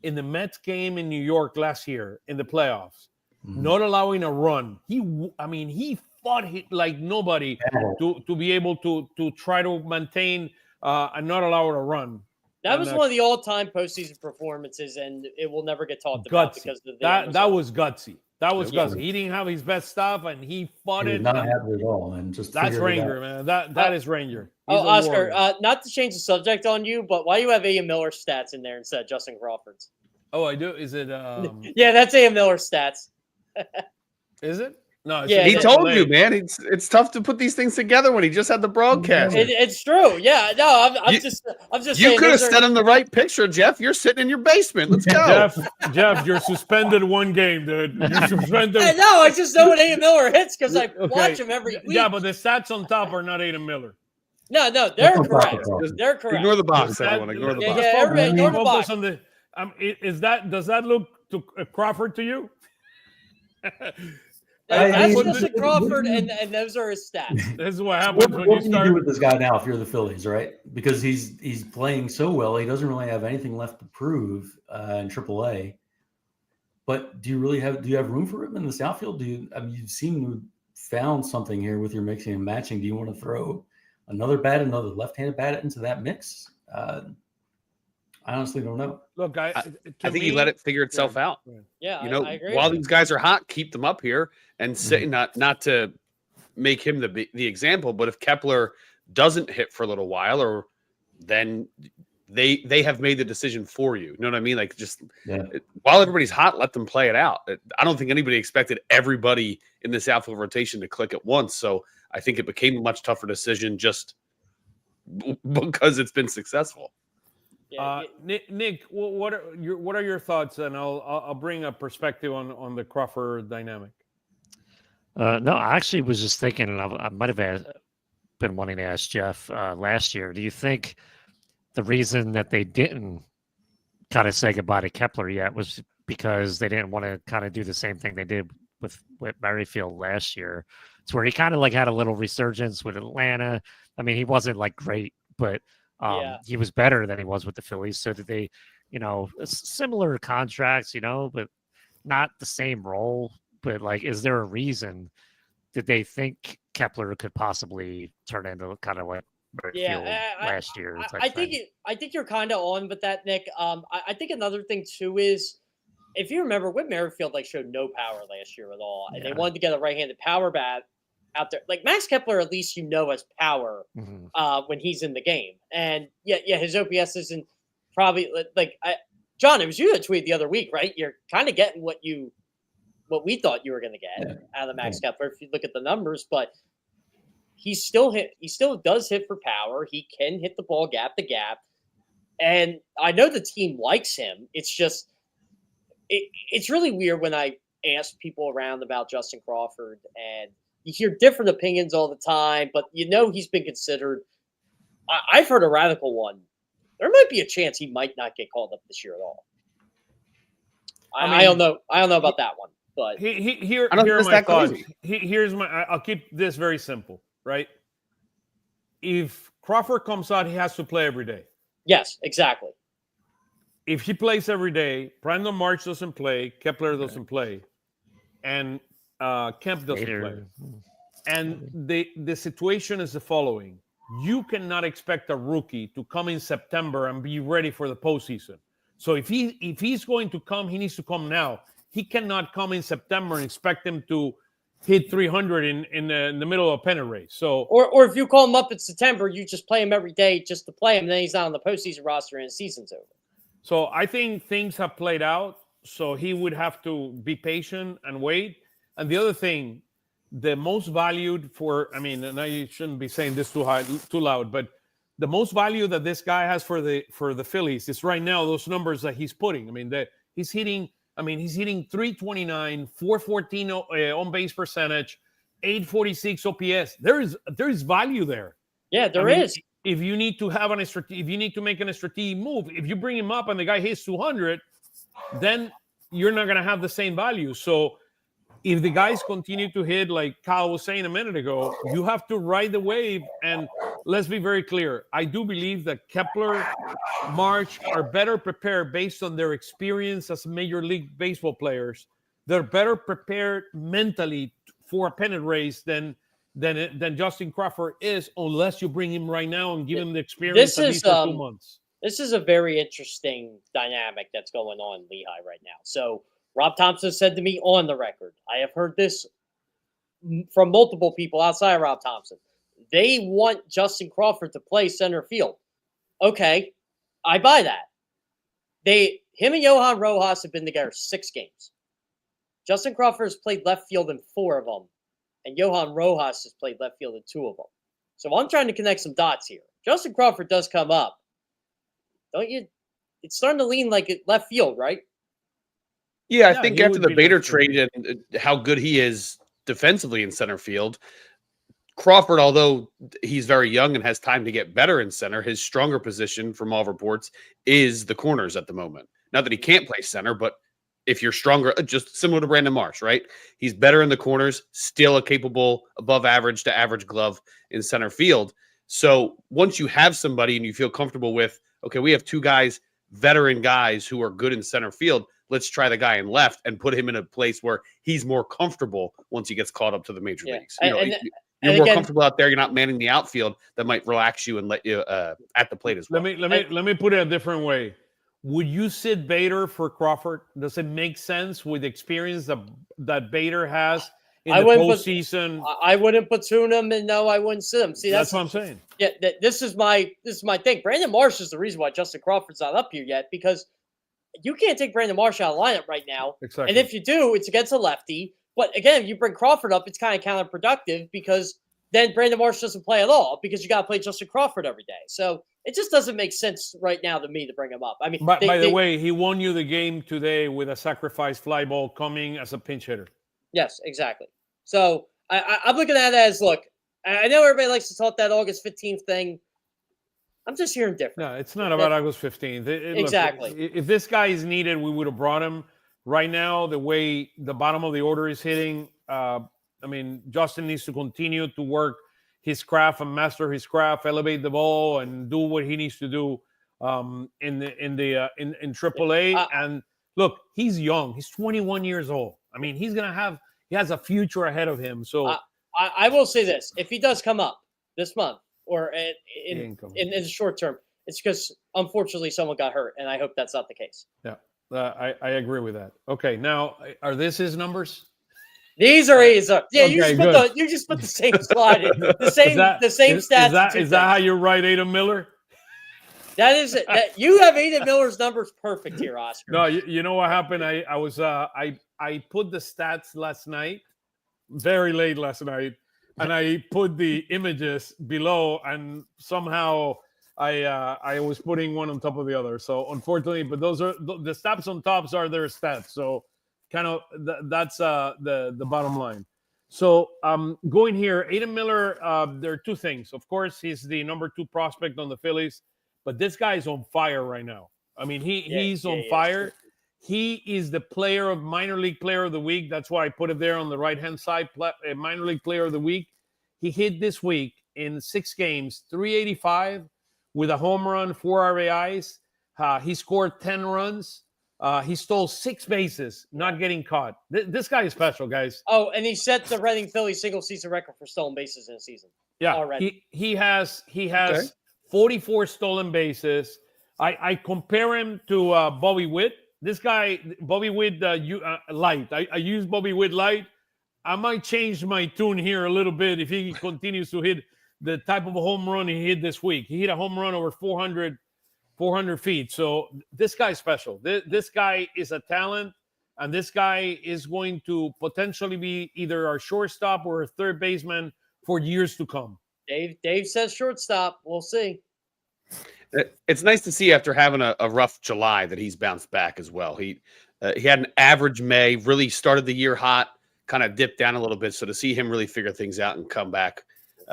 S1: in the Mets game in New York last year in the playoffs, not allowing a run. He fought like nobody to be able to try to maintain and not allow it a run.
S2: That was one of the all-time postseason performances, and it will never get talked about because of
S1: that was gutsy. That was gutsy. He didn't have his best stuff, and he fought it.
S3: Not have it at all, and just
S1: that's Ranger, man. That is Ranger.
S2: Oscar, not to change the subject on you, but why do you have Ian Miller's stats in there instead of Justin Crawford's?
S1: Oh, I do. Is it?
S2: Yeah, that's Ian Miller's stats.
S1: Is it? No,
S4: he told you, man. It's tough to put these things together when he just had the broadcast.
S2: It's true. Yeah, no, I'm just.
S4: You could have sent him the right picture, Jeff. You're sitting in your basement. Let's go,
S1: Jeff. You're suspended one game, dude. You're suspended.
S2: No, I just know what Ian Miller hits because I watch him every week.
S1: Yeah, but the stats on top are not Ian Miller.
S2: No, they're correct. They're correct.
S4: Ignore the box, everyone. Ignore the box.
S2: Yeah, everybody ignore the box.
S1: Does that look to Crawford to you?
S2: That's
S3: mean,
S2: Justin Crawford, and those are his stats.
S1: This is what happens when
S3: What
S1: you
S3: can
S1: start.
S3: you do with this guy now if you're the Phillies, right? Because he's playing so well, he doesn't really have anything left to prove in AAA. But do you have room for him in the outfield? You seem to have found something here with your mixing and matching. Do you want to throw another left-handed bat into that mix? I honestly don't know.
S1: Look, I
S4: think you let it figure itself out.
S2: Yeah,
S4: I
S2: agree.
S4: while these guys are hot, keep them up here and say not to make him the example, but if Kepler doesn't hit for a little while, or then they have made the decision for you. You know what I mean? Like while everybody's hot, let them play it out. I don't think anybody expected everybody in this outfield rotation to click at once. So I think it became a much tougher decision just because it's been successful.
S1: Nick, what are your thoughts? And I'll bring a perspective on the Crawford dynamic.
S5: No, I actually was just thinking, and I might have been wanting to ask Jeff last year. Do you think the reason that they didn't kind of say goodbye to Kepler yet was because they didn't want to kind of do the same thing they did with Merrifield last year? It's where he kind of like had a little resurgence with Atlanta. I mean, he wasn't like great, but he was better than he was with the Phillies. So did they, similar contracts, but not the same role. But like, is there a reason that they think Kepler could possibly turn into kind of like Merrifield last year?
S2: I think you're kind of on with that, Nick. I think another thing too is, if you remember, Whit Merrifield showed no power last year at all, and they wanted to get a right-handed power bat out there. Like Max Kepler, at least has power when he's in the game, and his OPS isn't probably John. It was you that tweeted the other week, right? You're kind of getting what we thought you were going to get out of Max Kepler if you look at the numbers, but he still does hit for power. He can hit the ball gap to gap, and I know the team likes him. It's just it's really weird when I ask people around about Justin Crawford, and you hear different opinions all the time, but he's been considered. I've heard a radical one. There might be a chance he might not get called up this year at all. I don't know. I don't know about that one, but
S1: here are my thoughts. Here's I'll keep this very simple, right? If Crawford comes out, he has to play every day.
S2: Yes, exactly.
S1: If he plays every day, Brandon March doesn't play, Kepler doesn't play, and Kemp doesn't play. And the situation is the following. You cannot expect a rookie to come in September and be ready for the postseason. So if he's going to come, he needs to come now. He cannot come in September and expect him to hit 300 in the middle of a pennant race. So
S2: or if you call him up in September, you just play him every day just to play him, and then he's not on the postseason roster and the season's over.
S1: So I think things have played out. So he would have to be patient and wait. And the other thing, the most valued and I shouldn't be saying this too loud, but the most value that this guy has for the Phillies is right now those numbers that he's putting. I mean, he's hitting 329, 414 on base percentage, 846 OPS. There is value there.
S2: Yeah, there is.
S1: If you need to make a strategic move, if you bring him up and the guy hits 200, then you're not going to have the same value. So if the guys continue to hit, like Kyle was saying a minute ago, you have to ride the wave. And let's be very clear. I do believe that Kepler, March are better prepared based on their experience as Major League Baseball players. They're better prepared mentally for a pennant race than Justin Crawford is, unless you bring him right now and give him the experience at least for 2 months.
S2: This is a very interesting dynamic that's going on in Lehigh right now. So Rob Thompson said to me on the record, I have heard this from multiple people outside of Rob Thompson. They want Justin Crawford to play center field. Okay, I buy that. Him and Johan Rojas have been together 6 games. Justin Crawford has played left field in 4 of them, and Johan Rojas has played left field in 2 of them. So I'm trying to connect some dots here. Justin Crawford does come up. Don't you? It's starting to lean like left field, right?
S4: Yeah, I think after the Bader trade and how good he is defensively in center field, Crawford, although he's very young and has time to get better in center, his stronger position from all reports is the corners at the moment. Not that he can't play center, but if you're stronger, just similar to Brandon Marsh, right? He's better in the corners, still a capable above average to average glove in center field. So once you have somebody and you feel comfortable with, okay, we have two guys, veteran guys who are good in center field, let's try the guy in left and put him in a place where he's more comfortable once he gets called up to the major leagues. You know, you're more comfortable out there. You're not manning the outfield. That might relax you and let you at the plate as well.
S1: Let me put it a different way. Would you sit Bader for Crawford? Does it make sense with the experience that Bader has in the postseason?
S2: I wouldn't platoon him, and no, I wouldn't sit him. See,
S1: that's what I'm saying.
S2: Yeah, this is my thing. Brandon Marsh is the reason why Justin Crawford's not up here yet, because you can't take Brandon Marsh out of the lineup right now.
S1: Exactly.
S2: And if you do, it's against a lefty. But again, if you bring Crawford up, it's kind of counterproductive, because then Brandon Marsh doesn't play at all, because you got to play Justin Crawford every day. So it just doesn't make sense right now to me to bring him up. I mean,
S1: by the way, he won you the game today with a sacrifice fly ball coming as a pinch hitter.
S2: Yes, exactly. So I'm looking at it as, look, I know everybody likes to talk that August 15th thing. I'm just hearing different.
S1: No, it's not about August 15th.
S2: Exactly.
S1: Look, if this guy is needed, we would have brought him. Right now, the way the bottom of the order is hitting, I mean, Justin needs to continue to work his craft and master his craft, elevate the ball, and do what he needs to do in AAA. And look, he's young. He's 21 years old. I mean, he has a future ahead of him. So
S2: I will say this: if he does come up this month or in the short term, it's because unfortunately someone got hurt, and I hope that's not the case.
S1: Yeah, I agree with that. Okay, now are this his numbers?
S2: These are his. Yeah,
S1: okay,
S2: you just put the same slide in. The same stats.
S1: Is that how you write Adam Miller?
S2: That is it. You have Adam Miller's numbers perfect here, Oscar.
S1: No, you know what happened? I put the stats last night, very late last night, and I put the images below, and somehow I was putting one on top of the other. So unfortunately, but those are the stats on tops are their stats. So kind of that's the bottom line. So going here, Adam Miller, there are two things. Of course, he's the number 2 prospect on the Phillies, but this guy is on fire right now. I mean, he's on fire. He is the minor league player of the week. That's why I put it there on the right-hand side, minor league player of the week. He hit this week in 6 games, 385 with a home run, 4 RBIs. He scored 10 runs. He stole 6 bases, not getting caught. This guy is special, guys.
S2: Oh, and he set the Reading Phillies single-season record for stolen bases in a season.
S1: Yeah,
S2: already.
S1: He has 44 stolen bases. I compare him to Bobby Witt. This guy, Bobby Witt, light. I use Bobby Witt light. I might change my tune here a little bit if he continues to hit the type of a home run he hit this week. He hit a home run over 400 feet. So this guy's special. This guy is a talent, and this guy is going to potentially be either our shortstop or a third baseman for years to come.
S2: Dave says shortstop. We'll see.
S4: It's nice to see after having a rough July that he's bounced back as well. He had an average May, really started the year hot, kind of dipped down a little bit. So to see him really figure things out and come back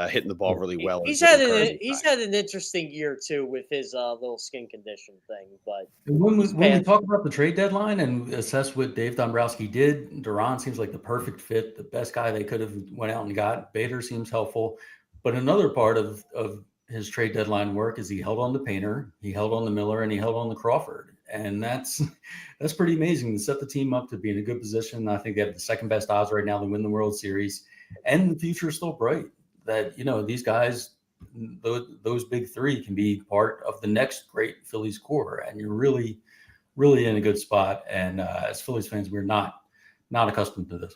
S4: hitting the ball really well.
S2: He's had an interesting year too with his little skin condition thing. But
S3: when we talk about the trade deadline and assess what Dave Dombrowski did, Duran seems like the perfect fit, the best guy they could have went out and got. Bader seems helpful, but another part of his trade deadline work is he held on to Painter, he held on to Miller, and he held on to Crawford. And that's pretty amazing to set the team up to be in a good position. I think they have the second best odds right now to win the World Series, and the future is still bright. That, these guys, those big 3 can be part of the next great Phillies core, and you're really, really in a good spot. And as Phillies fans, we're not accustomed to this.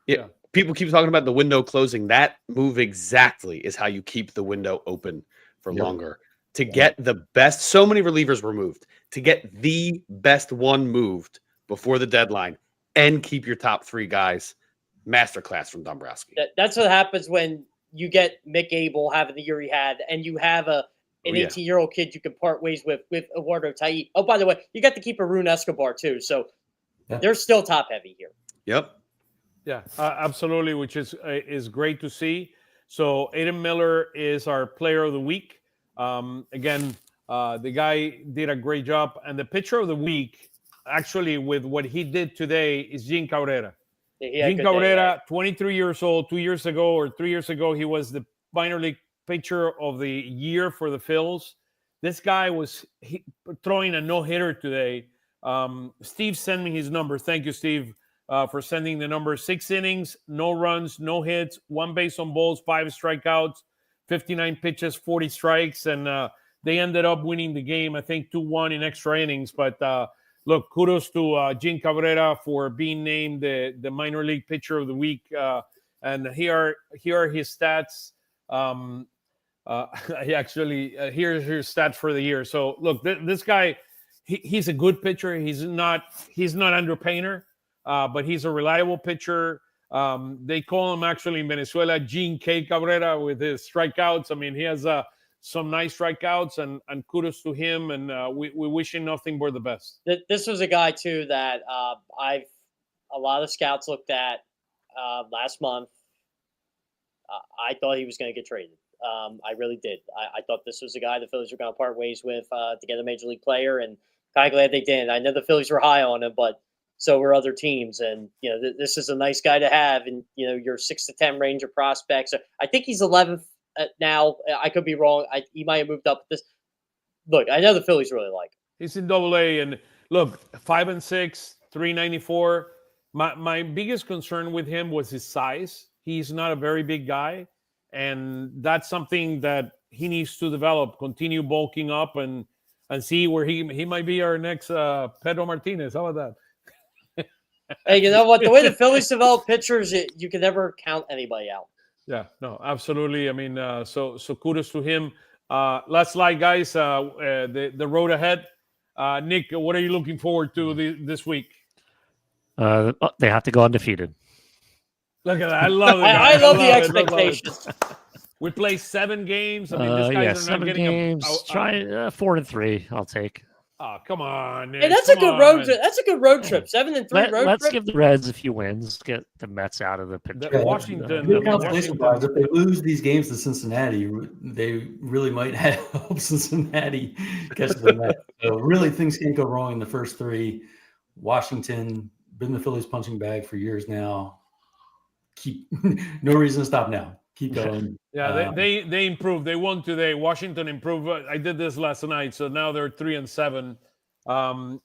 S4: Yeah. People keep talking about the window closing. That move exactly is how you keep the window open for longer. To get the best, so many relievers were moved. To get the best one moved before the deadline and keep your top 3 guys, masterclass from Dombrowski.
S2: That's what happens when you get Mick Abel having the year he had, and you have an 18-year-old kid you can part ways with Eduardo Taillon. Oh, by the way, you got to keep Arun Escobar too. So they're still top heavy here.
S4: Yep.
S1: Yeah, absolutely, which is great to see. So Adam Miller is our player of the week. Again, the guy did a great job. And the pitcher of the week, actually with what he did today is Gene Cabrera.
S2: He had a
S1: Gene
S2: good day,
S1: Cabrera, 23 years old, 2 years ago or 3 years ago, he was the minor league pitcher of the year for the Phils. This guy was throwing a no-hitter today. Steve sent me his number. Thank you, Steve, for sending the number. 6 innings, no runs, no hits, 1 base on balls, 5 strikeouts, 59 pitches, 40 strikes, and they ended up winning the game, I think 2-1 in extra innings. But look, kudos to Gene Cabrera for being named the minor league pitcher of the week. And here are his stats. Here's his stats for the year. So look, this guy, he's a good pitcher. He's not Andrew Painter, but he's a reliable pitcher. They call him actually in Venezuela Gene K. Cabrera with his strikeouts. I mean, he has some nice strikeouts, and kudos to him. And we wish him nothing but the best.
S2: This was a guy too that a lot of scouts looked at last month. I thought he was going to get traded. I really did. I thought this was a guy the Phillies were going to part ways with to get a major league player, and kind of glad they didn't. I know the Phillies were high on him, but so were other teams. And this is a nice guy to have in your 6 to 10 range of prospects. I think he's 11th now. I could be wrong. He might have moved up. This look, I know the Phillies really like him.
S1: He's in AA, and look, 5-6, 394. My biggest concern with him was his size. He's not a very big guy, and that's something that he needs to develop. Continue bulking up and see where he might be our next Pedro Martinez. How about that?
S2: Hey, you know what? The way the Phillies develop pitchers, you can never count anybody out.
S1: Yeah, no, absolutely. I mean, so kudos to him. Last slide, guys. The road ahead. Nick, what are you looking forward to this week?
S5: They have to go undefeated.
S1: Look at that. I love it.
S2: I love the expectations.
S1: We play 7 games. I mean, these guys are
S5: 7
S1: not getting
S5: games. Try 4-3. I'll take.
S1: Oh, come on, Nick.
S2: Hey, that's a good road trip. That's a good road trip. 7-3 road trip.
S5: Let's give the Reds a few wins. Get the Mets out of the picture.
S1: Washington.
S3: If they lose these games to Cincinnati, they really might help Cincinnati catch the Mets. So really, things can't go wrong in the first 3. Washington, been the Phillies punching bag for years now. No reason to stop now. Keep going.
S1: Yeah, they improved. They won today. Washington improved. I did this last night, so now they're 3-7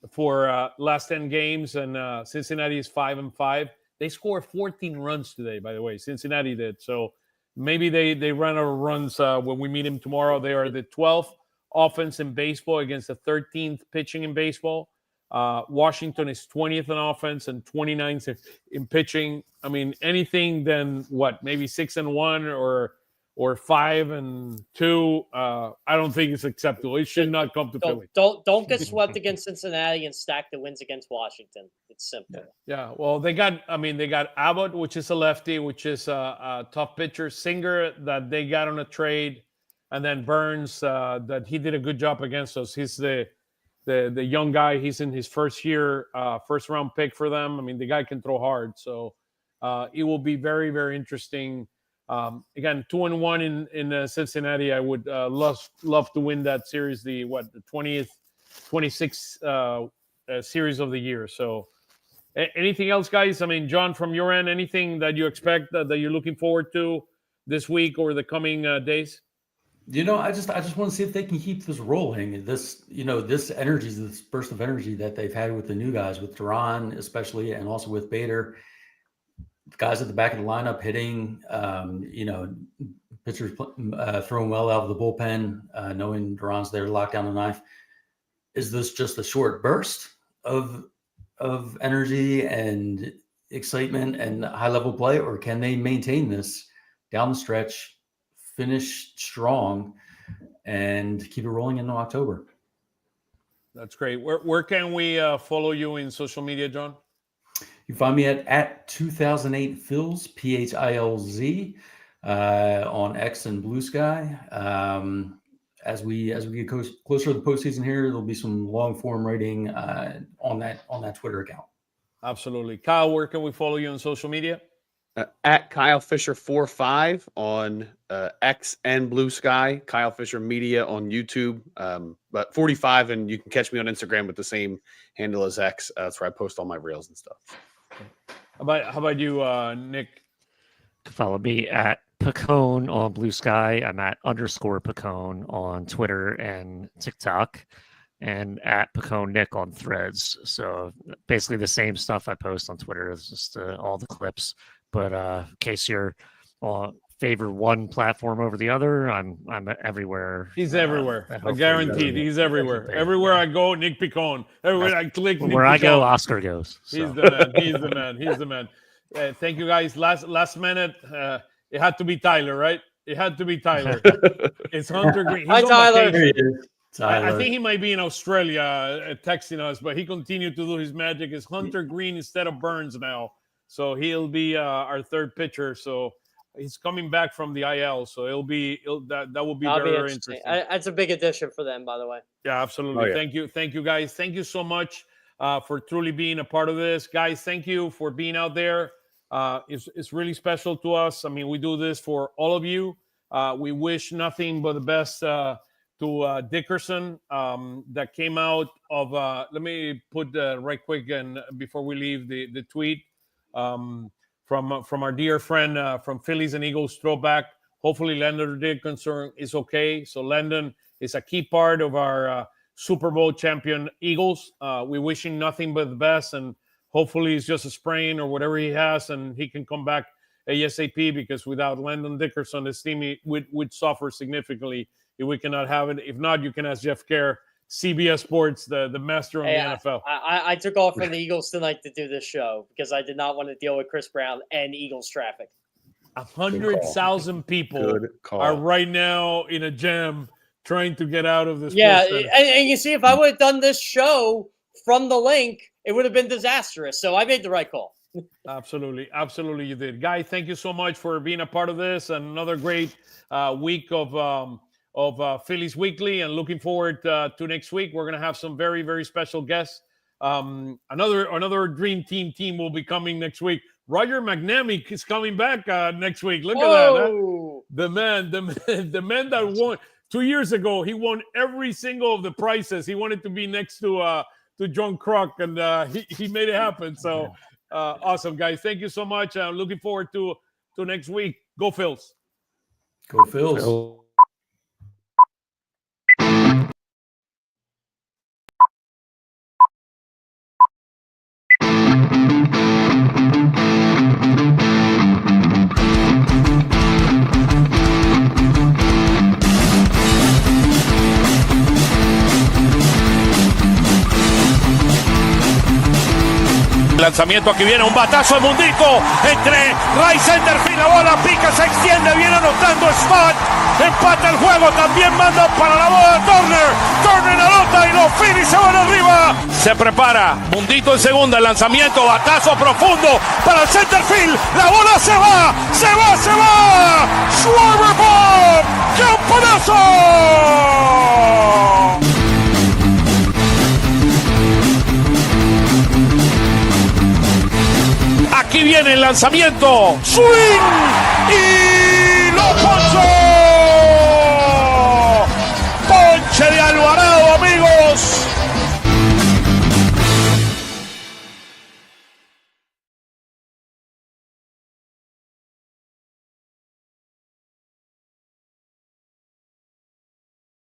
S1: for last 10 games, and Cincinnati is 5-5. They scored 14 runs today, by the way. Cincinnati did. So maybe they run out of runs when we meet them tomorrow. They are the 12th offense in baseball against the 13th pitching in baseball. Washington is 20th in offense and 29th in pitching. I mean, anything then what? Maybe 6-1 or 5-2. I don't think it's acceptable. It should not come to Philly.
S2: Don't get swept against Cincinnati and stack the wins against Washington. It's simple.
S1: Yeah. Well, they got Abbott, which is a lefty, which is a tough pitcher. Singer that they got on a trade, and then Burns that he did a good job against us. He's the young guy. He's in his first year, first round pick for them. I mean, the guy can throw hard. So it will be very, very interesting. Again, 2-1 in Cincinnati. I would love to win that series, the 26th series of the year. So anything else, guys? I mean, John, from your end, anything that you expect that you're looking forward to this week or the coming days?
S3: I just want to see if they can keep this rolling. This energy, this burst of energy that they've had with the new guys, with Duran especially, and also with Bader. Guys at the back of the lineup hitting, pitchers throwing well out of the bullpen, knowing Duran's there to lock down the knife. Is this just a short burst of energy and excitement and high level play, or can they maintain this down the stretch, finish strong, and keep it rolling into October?
S1: That's great. Where can we follow you in social media, John?
S3: You can find me at 2008 Philz, PHILZ, on X and Blue Sky. As we get closer to the postseason here, there'll be some long form writing on that Twitter account.
S1: Absolutely. Kyle, where can we follow you on social media?
S4: At Kyle Fisher 45 on X and Blue Sky, Kyle Fisher Media on YouTube, but 45, and you can catch me on Instagram with the same handle as X. That's where I post all my reels and stuff.
S1: How about you, Nick?
S5: Follow me at Piccone on Blue Sky. I'm at _Piccone on Twitter and TikTok, and at Piccone Nick on Threads. So basically the same stuff I post on Twitter is just all the clips. But in case you're favor one platform over the other, I'm everywhere.
S1: He's everywhere. I guaranteed. He's everywhere. Everywhere I go, Nick Piccone. Everywhere I click, Nick
S5: where
S1: Piccone.
S5: I go, Oscar goes. So.
S1: He's the man. He's the man. He's the man. Thank you, guys. Last minute, it had to be Tyler, right? It had to be Tyler. It's Hunter Green.
S2: Hi, Tyler.
S3: Tyler.
S1: I think he might be in Australia texting us, but he continued to do his magic. It's Hunter Green instead of Burns now. So he'll be our third pitcher. So he's coming back from the IL. So that will be very interesting.
S2: That's a big addition for them, by the way.
S1: Yeah, absolutely.
S4: Oh, yeah.
S1: Thank you, guys. Thank you so much for truly being a part of this, guys. Thank you for being out there. It's really special to us. I mean, we do this for all of you. We wish nothing but the best to Dickerson that came out of. Let me put right quick and before we leave the tweet. From our dear friend from Phillies and Eagles throwback. Hopefully Landon Dickerson is okay. So Landon is a key part of our Super Bowl champion Eagles. We wish him nothing but the best, and hopefully it's just a sprain or whatever he has, and he can come back ASAP, because without Landon Dickerson, this team would suffer significantly if we cannot have it. If not, you can ask Jeff Kerr, CBS Sports, the master of the NFL.
S2: I took off from the Eagles tonight to do this show because I did not want to deal with Chris Brown and Eagles traffic.
S1: 100,000 people are right now in a jam trying to get out of this.
S2: Yeah, and you see, if I would have done this show from the link, it would have been disastrous. So I made the right call.
S1: Absolutely you did. Guy, thank you so much for being a part of this, and another great week of Phillies Weekly, and looking forward to next week. We're going to have some very, very special guests. Another dream team will be coming next week. Roger McNamee is coming back next week. Look at that. Huh? The man that won 2 years ago. He won every single of the prizes. He wanted to be next to John Kruk, and he made it happen. So awesome, guys. Thank you so much. I'm looking forward to next week. Go Phils.
S3: Go Phils.
S6: Lanzamiento, aquí viene un batazo de Mundito entre right center field, la bola pica, se extiende, viene anotando Scott, empata el juego, también manda para la bola Turner anota y los Phillies se van arriba. Se prepara Mundito en segunda, el lanzamiento, batazo profundo para el center field, la bola se va, Schwarber Bohm, ¡campanazo! Aquí viene el lanzamiento. ¡Swing! ¡Y lo ponchó! ¡Ponche de Alvarado, amigos!